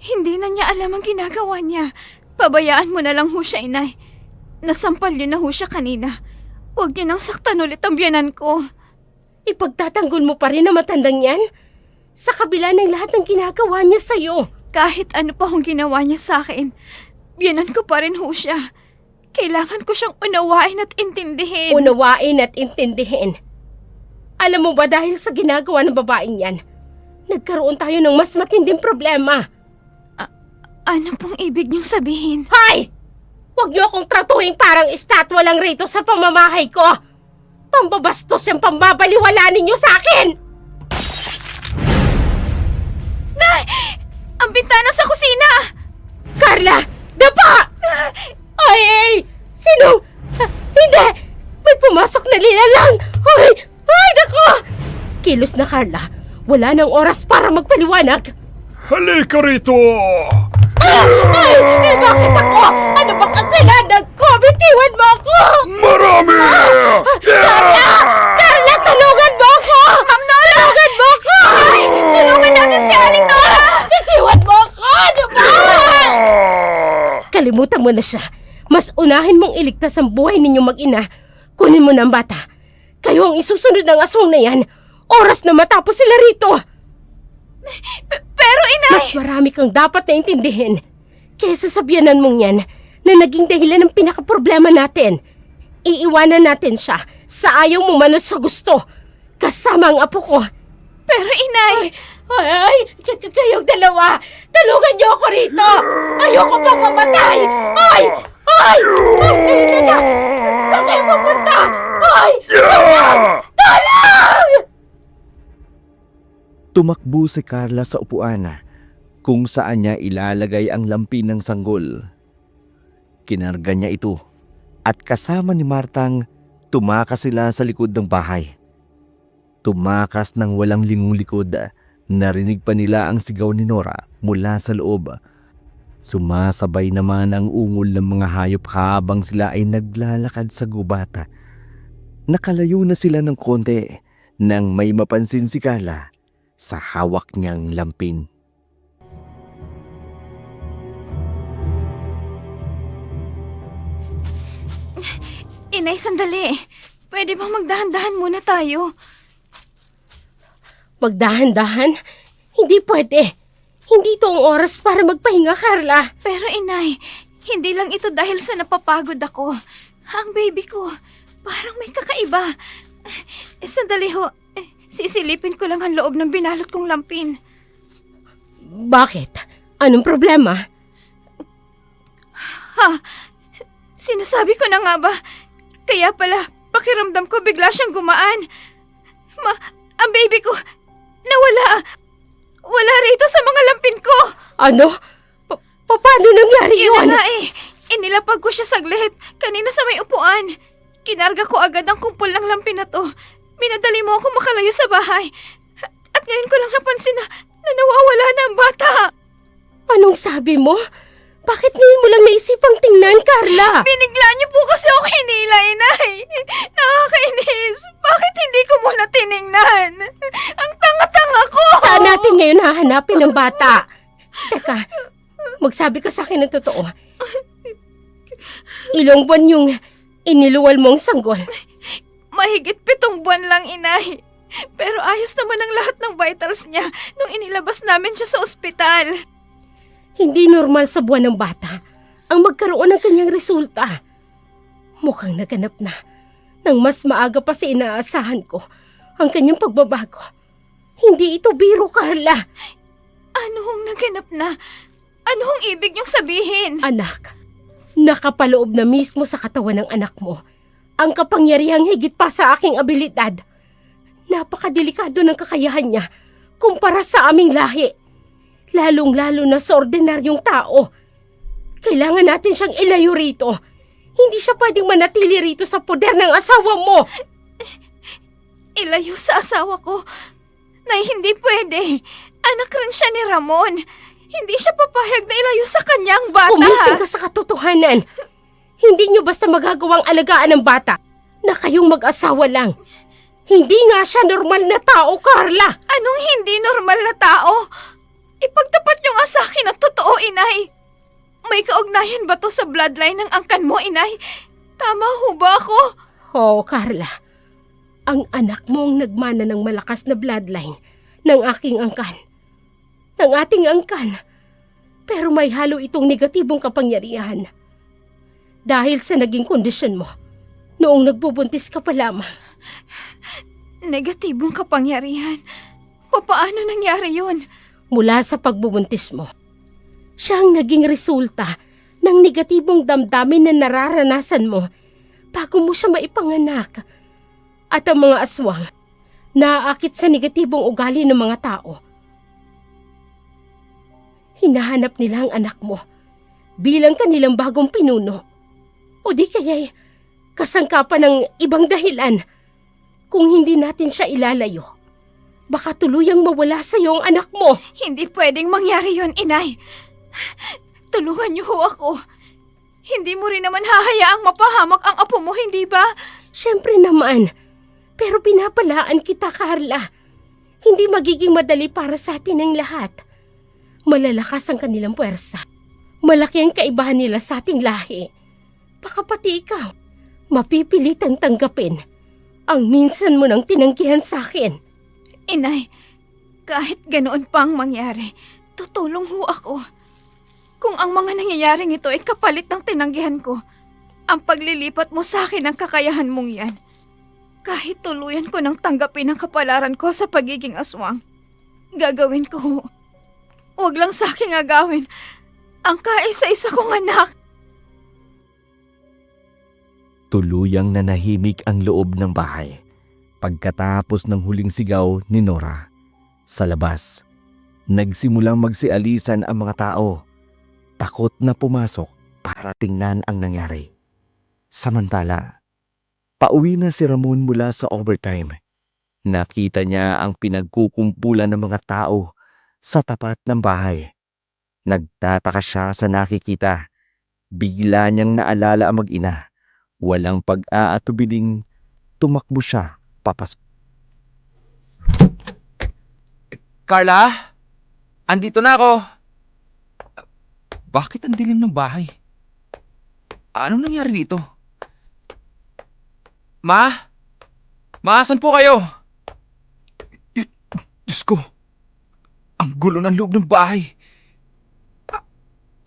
Hindi na niya alam ang ginagawa niya. Pabayaan mo na lang ho siya, Inay. Nasampal yun na ho siya kanina. Huwag niya nang saktan ulit ang biyanan ko. Ipagtatanggol mo pa rin na matandang yan? Sa kabila ng lahat ng ginagawa niya sa'yo. Kahit ano pa hong ginawa niya sa akin, biyanan ko pa rin ho siya. Kailangan ko siyang unawain at intindihin. Unawain at intindihin. Alam mo ba dahil sa ginagawa ng babaeng yan, nagkaroon tayo ng mas matinding problema. Ano pong ibig niyong sabihin? Hoy! Huwag niyo akong tratuhin parang estatwa lang rito sa pamamahay ko. Pambabastos yung pambabaliwala ninyo sa akin! Nay! Ang bintana sa kusina! Carla! Dapa! Ay! Sino? Hindi! May pumasok na nilalang! Ay! Ay! Nako! Kilos na, Carla. Wala nang oras para magpaliwanag. Halika rito! Ay! Bakit ako? Ano ba kasalanan ko? Bitiwan mo ako! Marami! Carla! Carla, tulungan mo ako! Ma'am Nora! Tulungan mo ako! Tulungan natin si Aling Nora! Bitiwan mo ako! Ano ba? Kalimutan mo na siya. Mas unahin mong iligtas ang buhay ninyong mag-ina. Kunin mo na ang bata. Kayo ang isusunod ng aswang na yan. Oras na matapos sila rito. Pero, Inay! Mas marami kang dapat na intindihin kaysa sa biyanan mong yan na naging dahilan ng pinaka-problema natin. Iiwanan natin siya sa ayaw mo manot sa gusto. Kasama ang apo ko. Pero, Inay! Kayong dalawa, tulungan niyo ako rito. Ayoko pang mamatay. Ay! Saan kayo pupunta? Tulong! Tumakbo si Carla sa upuan kung saan niya ilalagay ang lampi ng sanggol. Kinarga niya ito at kasama ni Martang tumakas sila sa likod ng bahay. Tumakas ng walang lingulikod. Narinig pa nila ang sigaw ni Nora mula sa loob. Sumasabay naman ang ungol ng mga hayop habang sila ay naglalakad sa gubata. Nakalayo na sila ng konti nang may mapansin si Carla sa hawak niyang lampin. Inay, sandali. Pwede bang magdahan-dahan muna tayo? Magdahan-dahan? Hindi pwede. Hindi ito ang oras para magpahinga, Carla. Pero, Inay, hindi lang ito dahil sa napapagod ako. Ang baby ko, parang may kakaiba. Sandali ho. Sisilipin ko lang ang loob ng binalot kong lampin. Bakit? Anong problema? Ha? Sinasabi ko na nga ba? Kaya pala, pakiramdam ko bigla siyang gumaan. Ang baby ko, nawala. Wala rito sa mga lampin ko. Ano? Paano nangyari Yun yun? na nga eh. Inilapag ko siya saglit. Kanina sa may upuan. Kinarga ko agad ang kumpol ng lampin na to. Minadali mo ako makalayo sa bahay. At ngayon ko lang napansin na nawawala na ang bata. Anong sabi mo? Bakit ngayon mo lang naisipang tingnan, Carla? Binigla niyo po kasi ako hinila, Inay. Nakakainis. Bakit hindi ko muna tiningnan? Ang tanga-tanga ko! Saan natin ngayon hahanapin ang bata? Teka, magsabi ka sa akin ng totoo. Ilang buwan yung iniluwal mong sanggol? Mahigit 7 buwan lang, Inay. Pero ayos naman ang lahat ng vitals niya nung inilabas namin siya sa ospital. Hindi normal sa buwan ng bata ang magkaroon ng kanyang resulta. Mukhang naganap na nang mas maaga pa sa inaasahan ko ang kanyang pagbabago. Hindi ito biro, Carla. Ano hong naganap na? Ano hong ibig niyong sabihin? Anak, Nakapaloob na mismo sa katawan ng anak mo ang kapangyarihang higit pa sa aking abilidad. Napakadelikado ng kakayahan niya kumpara sa aming lahi. Lalong-lalo na sa ordinaryong tao. Kailangan natin siyang ilayo rito. Hindi siya pwedeng manatili rito sa poder ng asawa mo. Ilayo sa asawa ko? Nay, hindi pwede. Anak rin siya ni Ramon. Hindi siya papayag na ilayo sa kanyang bata. Kumising ka sa katotohanan. Hindi niyo basta magagawang alagaan ng bata na kayong mag-asawa lang. Hindi nga siya normal na tao, Carla. Anong hindi normal na tao? Ipagtapat niyo nga sa akin ang totoo, inay. May kaugnayan ba to sa bloodline ng angkan mo, inay? Tama ho ba ako? Oo, Carla. Ang anak mo ang nagmana ng malakas na bloodline ng aking angkan. Ng ating angkan. Pero may halo itong negatibong kapangyarihan. Dahil sa naging kondisyon mo, noong nagbubuntis ka pa lamang. Negatibong kapangyarihan? Paano nangyari yun? Mula sa pagbubuntis mo, siya ang naging resulta ng negatibong damdamin na nararanasan mo bago mo siya maipanganak. At ang mga aswang, naaakit sa negatibong ugali ng mga tao. Hinahanap nila ang anak mo bilang kanilang bagong pinuno. O di kaya'y kasangkapan ng ibang dahilan. Kung hindi natin siya ilalayo, baka tuluyang mawala sa iyo ang anak mo. Hindi pwedeng mangyari yun, inay. Tulungan niyo ho ako. Hindi mo rin naman hahayaang mapahamak ang apo mo, hindi ba? Siyempre naman. Pero pinapalaan kita, Carla. Hindi magiging madali para sa atin ang lahat. Malalakas ang kanilang puwersa. Malaki ang kaibahan nila sa ating lahi. Baka pati ikaw, mapipilitang tanggapin ang minsan mo nang tinanggihan sa akin. Inay, kahit ganoon pang mangyari, tutulong ho ako. Kung ang mga nangyayaring ito ay kapalit ng tinanggihan ko, ang paglilipat mo sa akin ang kakayahan mong yan. Kahit tuluyan ko nang tanggapin ang kapalaran ko sa pagiging aswang, gagawin ko ho. Huwag lang sa aking agawin ang kaisa-isa kong anak. Tuluyang nanahimik ang loob ng bahay pagkatapos ng huling sigaw ni Nora. Sa labas, nagsimulang magsialisan ang mga tao. Takot na pumasok para tingnan ang nangyari. Samantala, pauwi na si Ramon mula sa overtime. Nakita niya ang pinagkukumpulan ng mga tao sa tapat ng bahay. Nagtataka siya sa nakikita. Bigla niyang naalala ang mag-ina. Walang pag-aatubiling tumakbo siya papasok. Carla? Andito na ako. Bakit ang dilim ng bahay? Anong nangyari dito? Ma? Ma, asan po kayo? Diyos ko. Ang gulo ng loob ng bahay.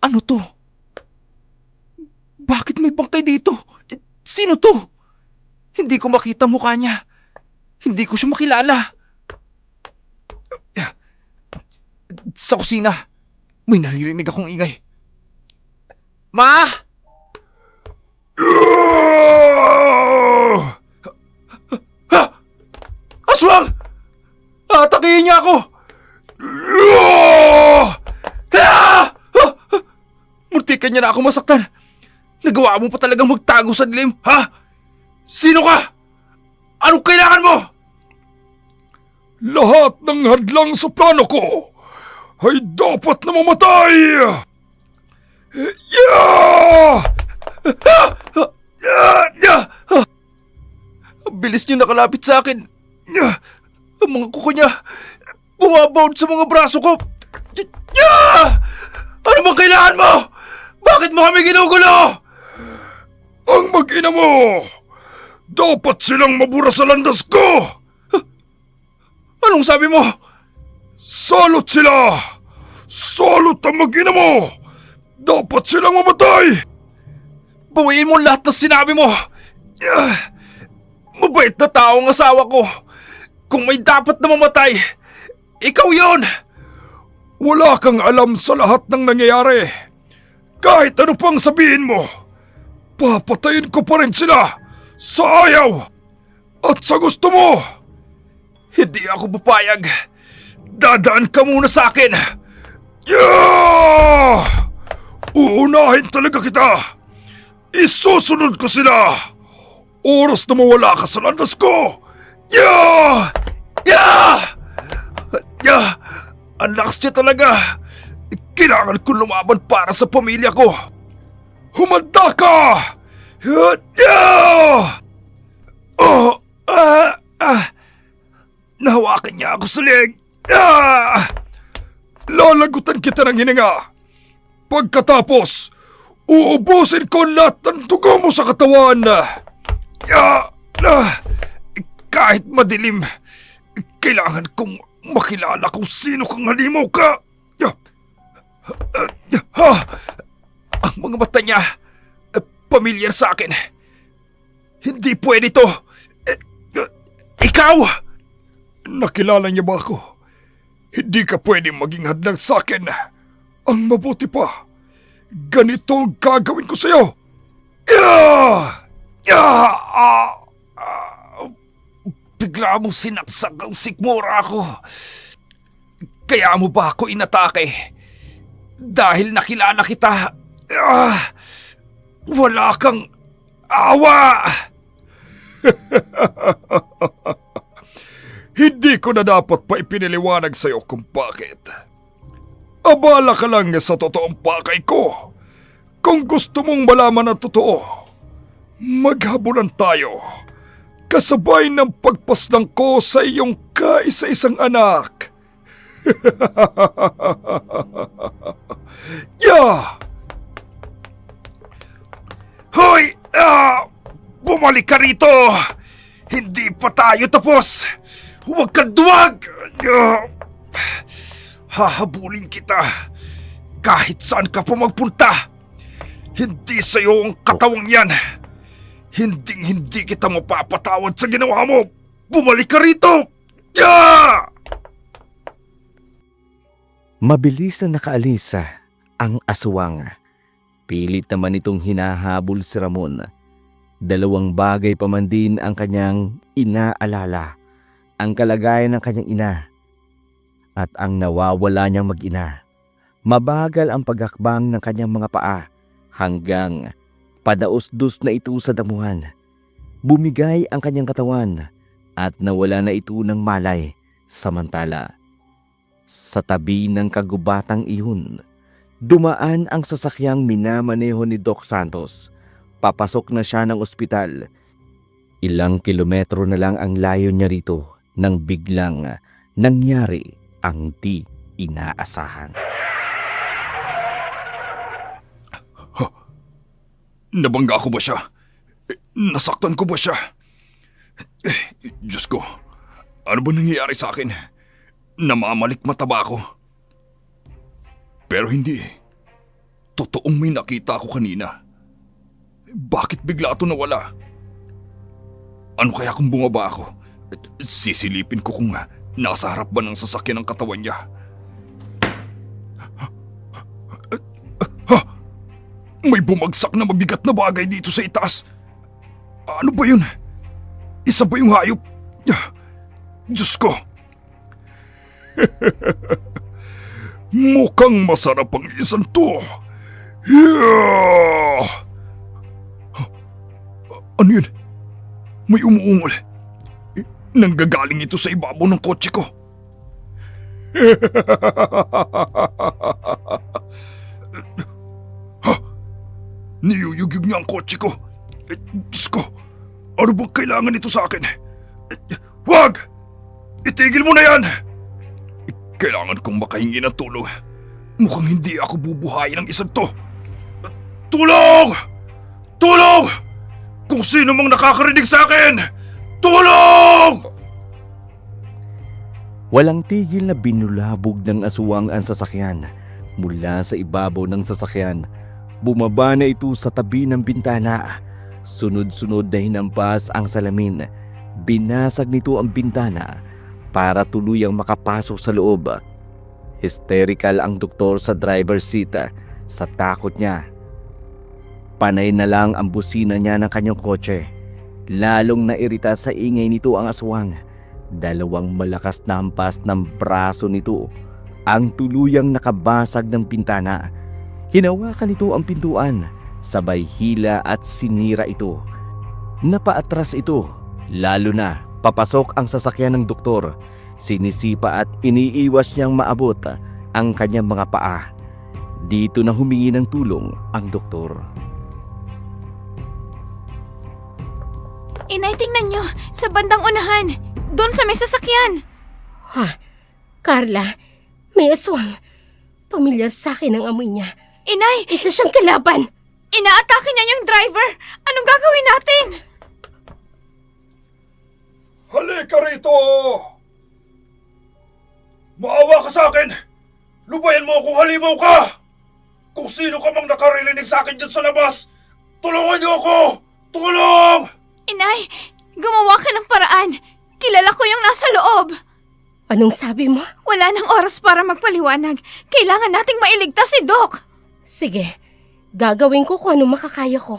Ano to? Bakit may bangkay dito? Sino to? Hindi ko makita mukha niya. Hindi ko siya makilala. Sa kusina, may naririnig akong ingay. Ma! Ha! Aswang! Atakihin niya ako! Muntikan niya na ako masaktan. Nagawa mo pa talagang magtago sa dilim, ha? Sino ka? Anong kailangan mo? Lahat ng hadlang sa plano ko ay dapat na mamatay! Ang bilis niyo nakalapit sa akin. Ang mga kuko niya bumabound sa mga braso ko. Ano bang kailangan mo? Bakit mo kami ginugulo? Ang mag-ina mo! Dapat silang mabura sa landas ko! Anong sabi mo? Salot sila! Salot ang mag-ina mo! Dapat silang mamatay! Bawiin mo lahat ng sinabi mo. Mabait na tao ang asawa ko. Kung may dapat na mamatay, ikaw yon. Wala kang alam sa lahat ng nangyayari. Kahit ano pang sabihin mo, papatayin ko pa rin sila sa ayaw at sa gusto mo. Hindi ako papayag. Dadaan ka muna sa akin. Yeah! Uunahin talaga kita. Isusunod ko sila. Oras na mawala ka sa landas ko. Yeah! Yeah! Yeah! Ang lakas niya talaga. Kailangan ko lumaban para sa pamilya ko. Humanda ka! Yeah! Oh! Nahawakan niya ako sa leg. Lalagutan kita ng hininga. Pagkatapos, uubusin ko lahat ng dugo mo sa katawan. Kahit madilim, kailangan kong makilala kung sino kang halimaw ka. Ang mga mata niya, pamilyar sa akin. Hindi pwede to. Ikaw! Nakilala niya ba ako? Hindi ka pwedeng maging hadlang sa akin. Ang mabuti pa, ganito ang gagawin ko sa'yo. Bigla mong sinaksak ang sikmura ako. Kaya mo ba ako inatake? Dahil nakilala kita. Wala kang awa. Hindi ko na dapat pa ipiniliwanag sa'yo kung bakit. Abala ka lang sa totoong pakay ko. Kung gusto mong malaman ang totoo, maghabulan tayo. Kasabay ng pagpaslang ko sa iyong kaisa-isang anak. Yeah! Hoy! Bumalik ka rito! Hindi pa tayo tapos! Huwag kang duwag! Hahabulin kita kahit saan ka pa magpunta. Hindi sa'yo ang katawang yan. Hinding-hindi kita mapapatawad sa ginawa mo. Bumalik ka rito! Yeah! Mabilis na nakaalis ang aswang. Pilit naman itong hinahabol si Ramon. Dalawang bagay pa man din ang kanyang inaalala. Ang kalagayan ng kanyang ina at ang nawawala niyang mag-ina. Mabagal ang paghakbang ng kanyang mga paa hanggang padaos-dos na ito sa damuhan. Bumigay ang kanyang katawan at nawala na ito ng malay. Samantala, sa tabi ng kagubatang iyon, dumaan ang sasakyang minamaneho ni Doc Santos. Papasok na siya ng ospital. Ilang kilometro na lang ang layo niya rito nang biglang nangyari ang di inaasahan. Nabangga ko ba siya? Nasaktan ko ba siya? Diyos ko, ano ba nangyayari sa akin? Namamalikmata ba ako? Pero hindi. Totoong may nakita ako kanina. Bakit bigla ito nawala? Ano kaya kung bumaba ako? Sisilipin ko kung nasa harap ba ng sasakyan ng katawan niya. May bumagsak na mabigat na bagay dito sa itaas. Ano ba yun? Isa ba yung hayop? Diyos ko! Mukhang masarap ang isang to. Ano yun? May umuungol. Nanggagaling ito sa ibabaw ng kotse ko. Niyuyugyug niya ang kotse ko. Diyos ko, ano ba kailangan ito sa akin? Wag! Itigil mo na yan! Kailangan kong makahingi ng tulong. Mukhang hindi ako bubuhayin ng isang to. Tulong! Tulong! Kung sino mang nakakarinig sa akin! Tulong! Walang tigil na binulabog ng aswang ang sasakyan. Mula sa ibabaw ng sasakyan, bumaba na ito sa tabi ng bintana. Sunod-sunod na hinampas ang salamin. Binasag nito ang bintana para tuluyang makapasok sa loob. Hysterical ang doktor sa driver's seat. sa takot niya. Panay na lang ang busina niya ng kanyang kotse. Lalong nairita sa ingay nito ang aswang. Dalawang malakas na hampas ng braso nito ang tuluyang nakabasag ng pintana. Hinawakan nito ang pintuan, sabay hila at sinira ito. Napaatras ito, lalo na papasok ang sasakyan ng doktor. Sinisipa at iniiwas niyang maabot ang kanyang mga paa. Dito na humingi ng tulong ang doktor. Inay, tingnan nyo! Sa bandang unahan! Doon sa may sasakyan! Ha? Carla, may aswang. Pamilyar sa akin ang amoy niya. Inay! Isa siyang kalaban. Inaatake niya yung driver! Anong gagawin natin? Halika rito! Maawa ka sa akin! Lubayan mo kung halimaw ka! Kung sino ka mang nakaririnig sa akin dyan sa labas, tulungan niyo ako! Tulong! Inay, gumawa ka ng paraan. Kilala ko yung nasa loob. Anong sabi mo? Wala nang oras para magpaliwanag. Kailangan nating mailigtas si Doc. Sige, gagawin ko kung anong makakaya ko.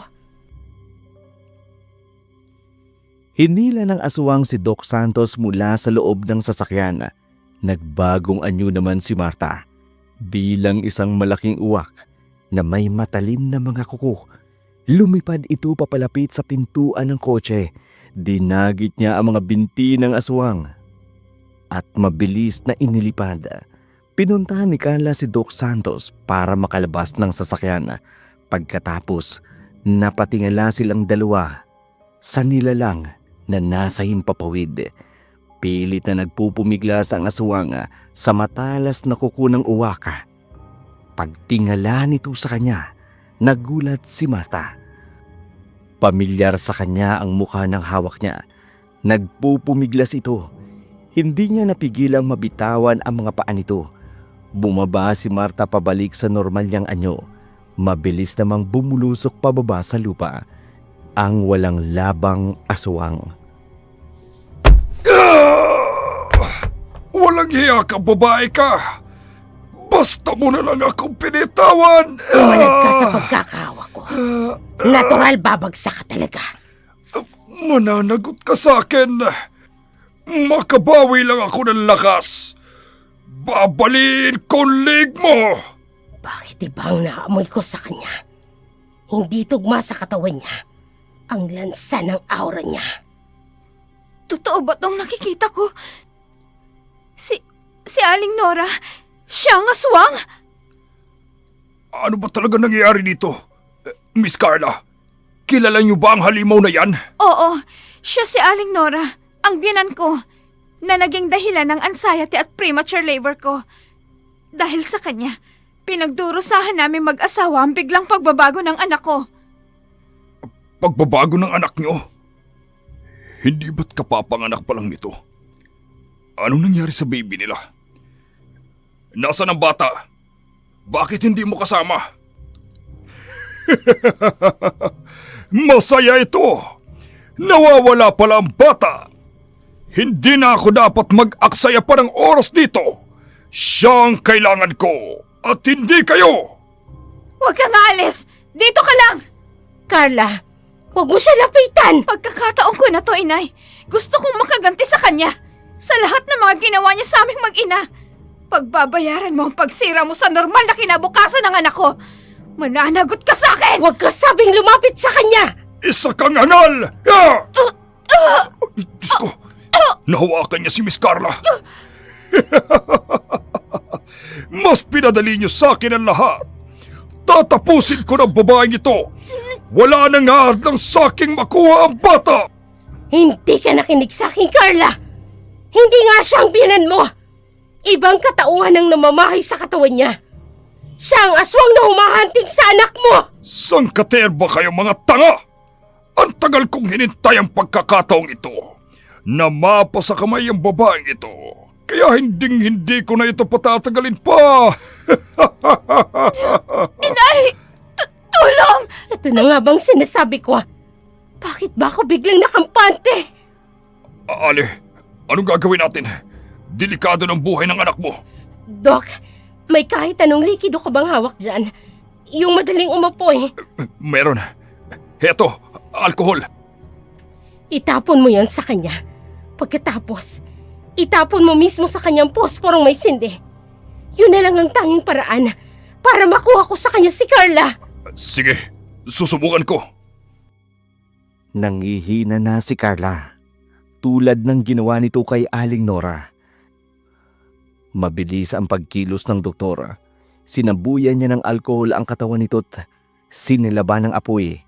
Hinila ng aswang si Doc Santos mula sa loob ng sasakyan. Nagbagong anyo naman si Marta. Bilang isang malaking uwak na may matalim na mga kuko. Lumipad ito papalapit sa pintuan ng kotse. Dinagit niya ang mga binti ng aswang. At mabilis na inilipad. Pinuntahan ni Carla si Doc Santos para makalabas ng sasakyan. Pagkatapos, napatingala silang dalawa sa nilalang na nasa himpapawid. Pilit na nagpupumiglas ang aswang sa matalas na kuko ng uwaka. Pagtingala nito sa kanya, nagulat si Marta. Pamilyar sa kanya ang mukha ng hawak niya. Nagpupumiglas ito. Hindi niya napigilang mabitawan ang mga paa nito. Bumaba si Marta pabalik sa normal niyang anyo. Mabilis namang bumulusok pababa sa lupa ang walang labang aswang. Walang hiya ka, babae ka! Basta mo na lang akong pinitawan! Umalag ka sa pagkakawa ko. Natural babagsak ka talaga. Mananagot ka sa akin! Makabawi lang ako ng lakas! Babaliin ko ang leg mo! Bakit iba ang naamoy ko sa kanya? Hindi tugma sa katawan niya. Ang lansa ng aura niya. Totoo ba tong nakikita ko? Si Aling Nora, siya ang aswang? Ano ba talaga nangyayari dito? Miss Carla, kilala niyo ba ang halimaw na yan? Oo, siya si Aling Nora, ang biyanan ko, na naging dahilan ng anxiety at premature labor ko. Dahil sa kanya, pinagdurusahan namin mag-asawa ang biglang pagbabago ng anak ko. Pagbabago ng anak niyo? Hindi ba't kapapanganak pa lang nito? Anong nangyari sa baby nila? Nasaan ang bata? Bakit hindi mo kasama? Masaya ito! Nawawala pala ang bata! Hindi na ako dapat mag-aksaya pa ng oras dito! Siya ang kailangan ko at hindi kayo! Huwag kang aalis! Dito ka lang! Carla, huwag mo siya lapitan! Pagkakataon ko na to, inay. Gusto kong makaganti sa kanya. Sa lahat ng mga ginawa niya sa aming mag-ina. Pagbabayaran mo ang pagsira mo sa normal na kinabukasan ng anak ko. Mananagot ka sa akin! Huwag ka sabing lumapit sa kanya! Isa kang anal! Ah! Ay, Diyos ko! Nahawakan niya si Miss Carla! Mas pinadali niyo sa akin ang lahat! Tatapusin ko ng babaeng ito! Wala nang haadlang sa aking makuha ang bata! Hindi ka nakinig sa akin, Carla! Hindi nga siya ang biyanan mo! Ibang katauhan ang namamahay sa katawan niya. Siya ang aswang na humahanting sa anak mo! Sangkater ba kayo mga tanga? Ang tagal kong hinintay ang pagkakataong ito na mapa sa kamay ang babaeng ito. Kaya hindi ko na ito patatagalin pa. Inay! Tulong! Ito na nga bang sinasabi ko? Bakit ba ako biglang nakampante? Ali, anong gagawin natin? Delikado ng buhay ng anak mo. Doc, may kahit anong likido ka bang hawak dyan? yung madaling umapoy. Meron. Heto, alkohol. Itapon mo yan sa kanya. Pagkatapos, itapon mo mismo sa kanyang posporong may sindi. Yun na lang ang tanging paraan para makuha ko sa kanya si Carla. Sige, susubukan ko. Nangihina na si Carla, tulad ng ginawa nito kay Aling Nora. Mabilis ang pagkilos ng doktor. Sinabuyan niya ng alkohol ang katawan nito't sinilaban ng apoy.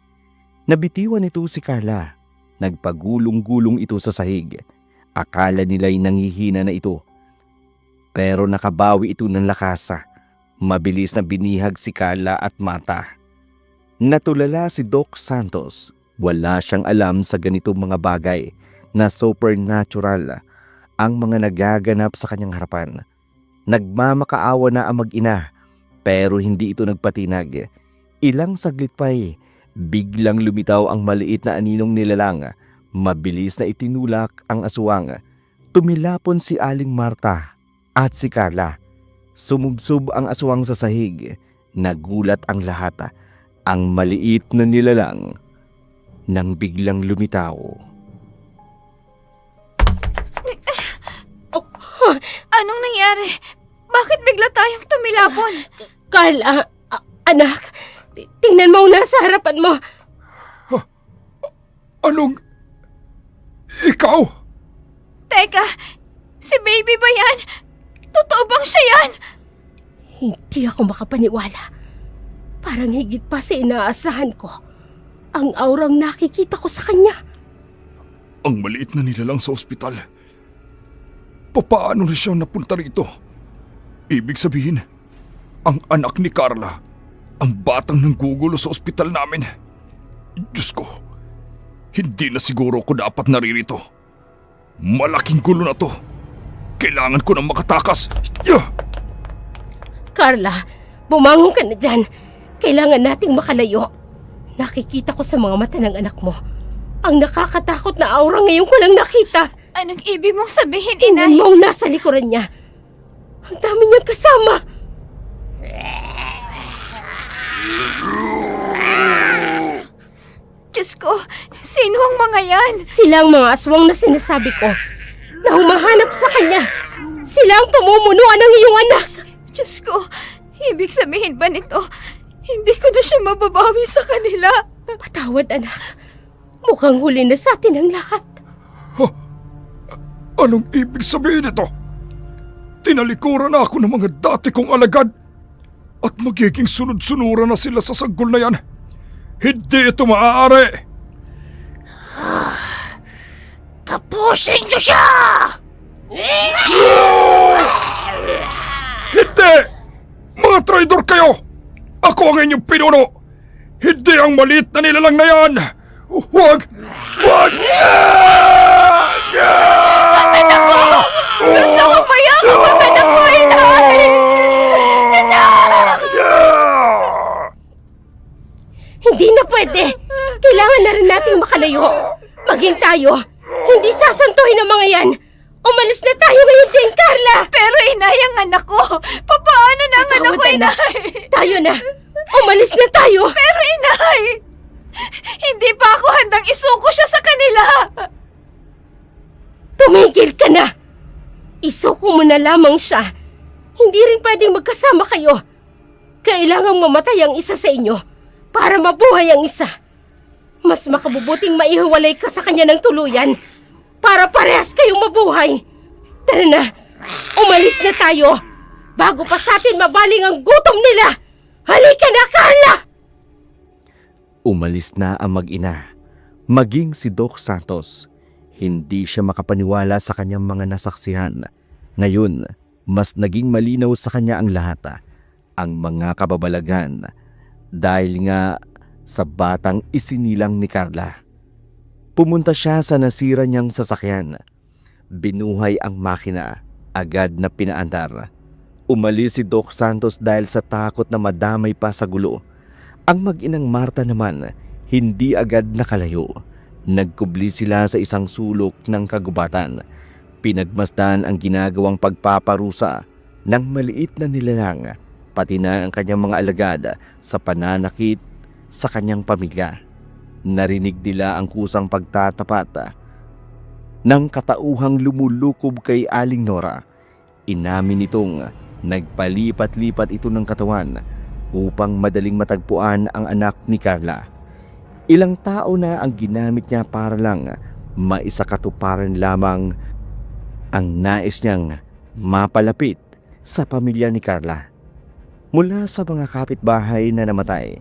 Nabitiwan nito si Carla. Nagpagulong-gulong ito sa sahig. Akala nila'y nangihina na ito. Pero nakabawi ito ng lakas. Mabilis na binihag si Carla at Marta. Natulala si Doc Santos. Wala siyang alam sa ganitong mga bagay na supernatural ang mga nagaganap sa kanyang harapan. Nagmamakaawa na ang mag-ina pero hindi ito nagpatinag. Ilang saglit pa'y biglang lumitaw ang maliit na aninong nilalang. Mabilis na itinulak ang aswang. Tumilapon si Aling Marta at si Carla. Sumubsob ang aswang sa sahig. Nagulat ang lahat. Ang maliit na nilalang nang biglang lumitaw. Anong nangyari? Bakit bigla tayong tumilapon? Carla, anak, tingnan mo ang nasa harapan mo. Anong... Ikaw? Teka, si baby ba yan? Totoo bang siya yan? Hindi ako makapaniwala. Parang higit pa sa inaasahan ko. Ang aurang nakikita ko sa kanya. Ang maliit na nilalang sa ospital. Papaano na siya napunta rito? Ibig sabihin, ang anak ni Carla, ang batang nanggugulo sa ospital namin. Diyos ko, hindi na siguro ako dapat naririto. Malaking gulo na to. Kailangan ko nang makatakas. Carla, bumangon ka na dyan. Kailangan nating makalayo. Nakikita ko sa mga mata ng anak mo ang nakakatakot na aura ngayon ko lang nakita. Anong ibig mong sabihin, Tingnan inay? mo ang nasa likuran niya. Ang dami niyang kasama. Diyos ko, sino ang mga yan? Sila ang mga aswang na sinasabi ko na humahanap sa kanya. Sila ang pamumunuan ng iyong anak. Diyos ko, ibig sabihin ba nito, hindi ko na siya mababawi sa kanila? Patawad, anak. Mukhang huli na sa atin ang lahat. Anong ibig sabihin nito? Tinalikuran na ako ng mga dati kong alagad at magiging sunod-sunuran na sila sa sanggol na yan. Hindi ito maaari! Tapusin niyo siya! Hindi! Mga traidor kayo! Ako ang inyong pinuno! Hindi ang maliit na nilalang na yan! Huwag! Huwag! Gusto ko mayakap ang anak ko, inay! Hindi na pwede. Kailangan na rin nating makalayo. Maging tayo. Hindi sasantuhin ang mga yan. Umalis na tayo ngayon din, Carla! Pero inay, ang anak ko! Papaano na ang anak ko, Patawad, anak. inay? Tayo na. Umalis na tayo. Pero inay, hindi pa ako handang isuko siya sa kanila! Tumigil ka na. Isuko mo na lamang siya. Hindi rin pwedeng magkasama kayo. Kailangang mamatay ang isa sa inyo para mabuhay ang isa. Mas makabubuting maihiwalay ka sa kanya ng tuluyan para parehas kayong mabuhay. Tara na, umalis na tayo bago pa sa atin mabaling ang gutom nila. Halika na, Carla! Umalis na ang mag-ina. Maging si Doc Santos. Hindi siya makapaniwala sa kanyang mga nasaksihan. Ngayon, mas naging malinaw sa kanya ang lahat. Ang mga kababalagan. Dahil nga sa batang isinilang ni Carla. Pumunta siya sa nasira niyang sasakyan. Binuhay ang makina. Agad na pinaandar. Umalis si Doc Santos dahil sa takot na madamay pa sa gulo. Ang mag-inang Marta naman, hindi agad nakalayo. Nagkubli sila sa isang sulok ng kagubatan. Pinagmasdan ang ginagawang pagpaparusa ng maliit na nilalang pati na ang kanyang mga alagad sa pananakit sa kanyang pamilya. Narinig nila ang kusang pagtatapat ng katauhang lumulukob kay Aling Nora. Inamin nitong nagpalipat-lipat ito ng katawan upang madaling matagpuan ang anak ni Carla. Ilang tao na ang ginamit niya para lang maisakatuparan lamang ang nais niyang mapalapit sa pamilya ni Carla. Mula sa mga kapitbahay na namatay,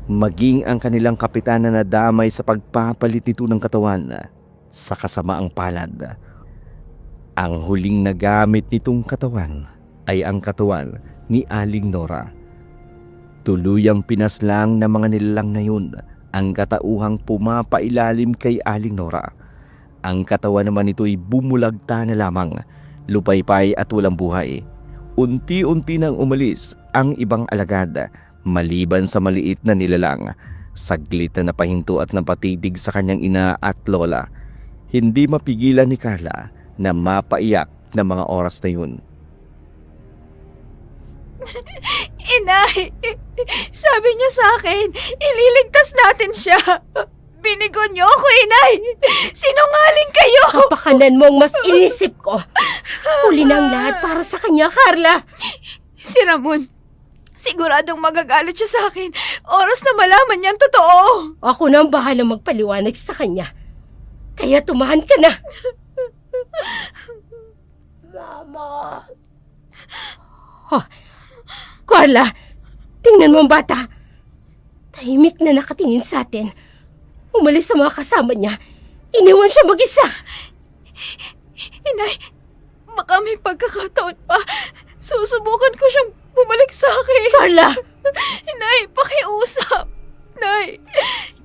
maging ang kanilang kapitan na nadamay sa pagpapalit nito ng katawan sa kasamaang palad. Ang huling nagamit nitong katawan ay ang katawan ni Aling Nora. Tuluyang pinaslang ng mga nilalang na yun ang katauhang pumapailalim kay Aling Nora. Ang katawan naman nito'y bumulagta na lamang, lupaypay at walang buhay. Unti-unti nang umalis ang ibang alagad maliban sa maliit na nilalang. Saglit na napahinto at napatitig sa kanyang ina at lola. Hindi mapigilan ni Carla na mapaiyak na mga oras na yun. Inay, sabi niyo sa akin, ililigtas natin siya. Binigo niyo ako, Inay. Sinungaling kayo. Kapakanan mo ang mas inisip ko. Huli na ang lahat para sa kanya, Carla. Si Ramon, siguradong magagalit siya sa akin. Oras na malaman niya ang totoo. Ako na ang bahala magpaliwanag sa kanya. Kaya tumahan ka na. Mama. Oh, Carla, tingnan mo ang bata. Tahimik na nakatingin sa atin. Umalis sa mga kasama niya. Iniwan siya mag-isa. Inay, baka may pagkakataon pa. Susubukan ko siyang bumalik sa akin. Carla! Inay, pakiusap. Nay,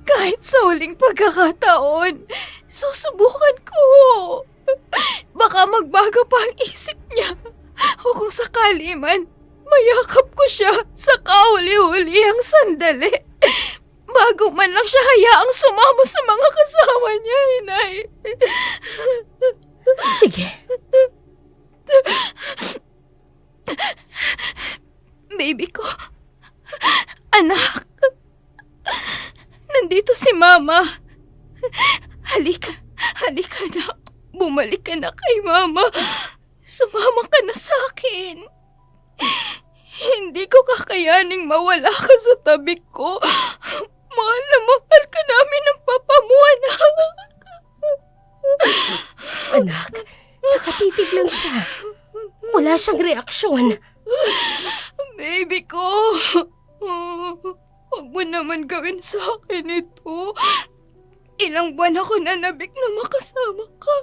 kahit sa huling pagkakataon, susubukan ko. Baka magbago pa ang isip niya. O kung sakali man, mayakap ko siya sa kahuli-hulihang sandali. Bago man lang siya hayaang sumama sa mga kasama niya, Inay. Sige. Baby ko. Anak. Nandito si Mama. Halika na. Bumalik ka na kay Mama. Sumama ka na sa akin. Hindi ko kakayaning mawala ka sa tabi ko. Mahal na mahal ka namin ng papa mo, anak. Anak, nakatitig lang siya. Wala siyang reaksyon. Baby ko. Huwag mo naman gawin sa akin ito. Ilang buwan ako nanabik na makasama ka.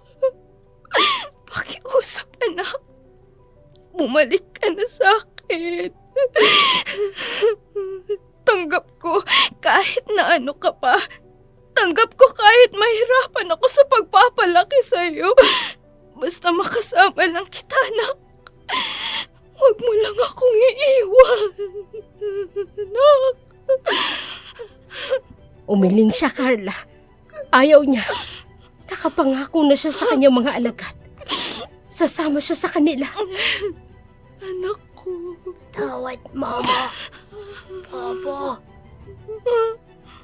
Pakiusap, anak. Bumalik ka na sa akin. Tanggap ko kahit na ano ka pa. Tanggap ko kahit mahirapan ako sa pagpapalaki sa'yo. Basta makasama lang kita, anak. Huwag mo lang akong iiwan. Anak. Umiling siya, Carla. Ayaw niya. Nakapangako na siya sa kanyang mga alagad. Sasama siya sa kanila. Anak ko. Tawad, Mama. Papa.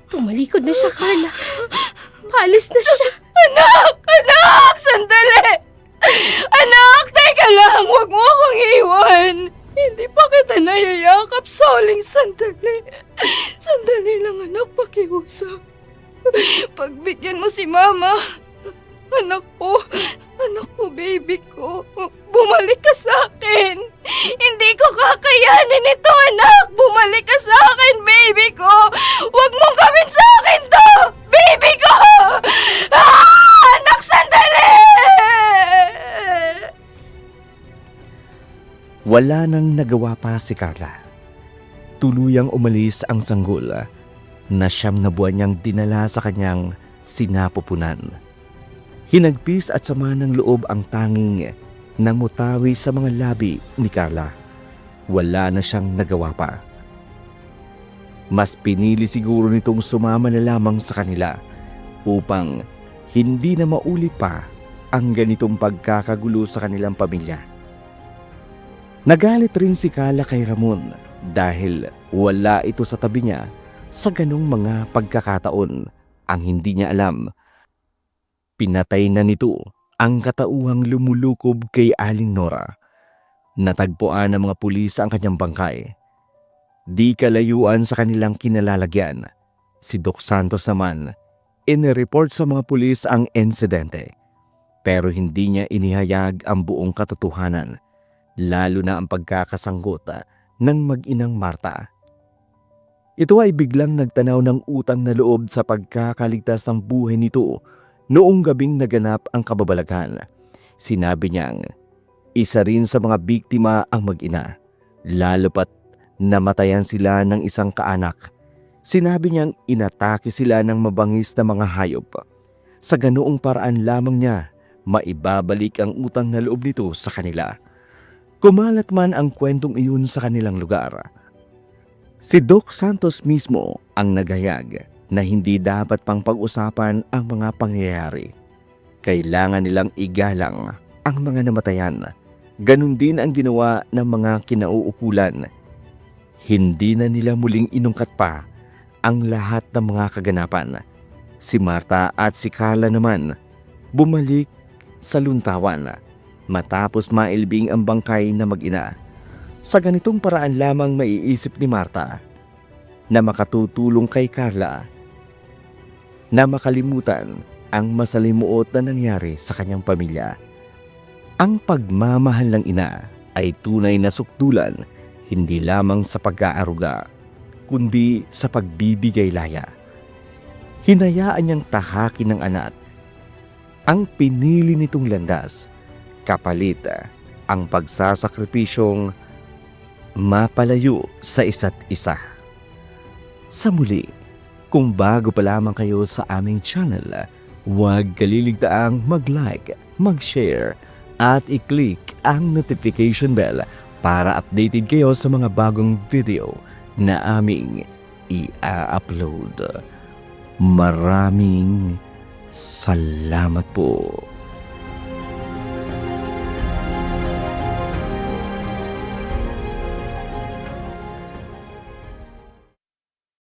Tumalikod na siya, Carla. Paalis na siya. Anak! Sandali! Anak, teka lang! Huwag mo akong iwan! Hindi pa kita nayayakap sa huling sandali. Sandali lang, anak, pakiusap. Pagbigyan mo si Mama. Anak ko, baby ko. Bumalik ka sa akin. Hindi ko kakayanin ito, anak. Bumalik ka sa akin, baby ko. Huwag mong gawin sa akin to, baby ko. Anak, sandali! Wala nang nagawa pa si Carla. Tuluyang umalis ang sanggol na 9 na buwan niyang dinala sa kanyang sinapupunan. Hinagpis at sama ng loob ang tanging namutawi sa mga labi ni Carla. Wala na siyang nagawa pa. Mas pinili siguro nitong sumama na lamang sa kanila upang hindi na maulit pa ang ganitong pagkakagulo sa kanilang pamilya. Nagalit rin si Carla kay Ramon dahil wala ito sa tabi niya sa ganong mga pagkakataon. Ang hindi niya alam, pinatay na nito ang katauhang lumulukob kay Aling Nora. Natagpuan ng mga pulis ang kanyang bangkay. Di kalayuan sa kanilang kinalalagyan. Si Doc Santos naman, inireport sa mga pulis ang insidente. Pero hindi niya inihayag ang buong katotohanan, lalo na ang pagkakasanggot ng mag-inang Marta. Ito ay biglang nagtanaw ng utang na loob sa pagkakaligtas ng buhay nito noong gabing naganap ang kababalaghan. Sinabi niyang isa rin sa mga biktima ang mag-ina, lalo pat namatayan sila ng isang kaanak. Sinabi niyang inatake sila ng mabangis na mga hayop. Sa ganoong paraan lamang niya maibabalik ang utang na loob nito sa kanila. Kumalat man ang kwentong iyon sa kanilang lugar, si Doc Santos mismo ang naghayag na hindi dapat pang pag-usapan ang mga pangyayari. Kailangan nilang igalang ang mga namatayan. Ganon din ang ginawa ng mga kinauukulan. Hindi na nila muling inungkat pa ang lahat ng mga kaganapan. Si Marta at si Carla naman bumalik sa luntawan matapos mailbing ang bangkay na mag-ina. Sa ganitong paraan lamang maiisip ni Marta na makatutulong kay Carla na makalimutan ang masalimuot na nangyari sa kanyang pamilya. Ang pagmamahal ng ina ay tunay na sukdulan, hindi lamang sa pag-aaruga, kundi sa pagbibigay laya. Hinayaan niyang tahakin ng anak ang pinili nitong landas, kapalit ang pagsasakripisyong mapalayo sa isa't isa. Sa muli, kung bago pa lamang kayo sa aming channel, huwag kaliligtaang mag-like, mag-share, at i-click ang notification bell para updated kayo sa mga bagong video na aming i-upload. Maraming salamat po.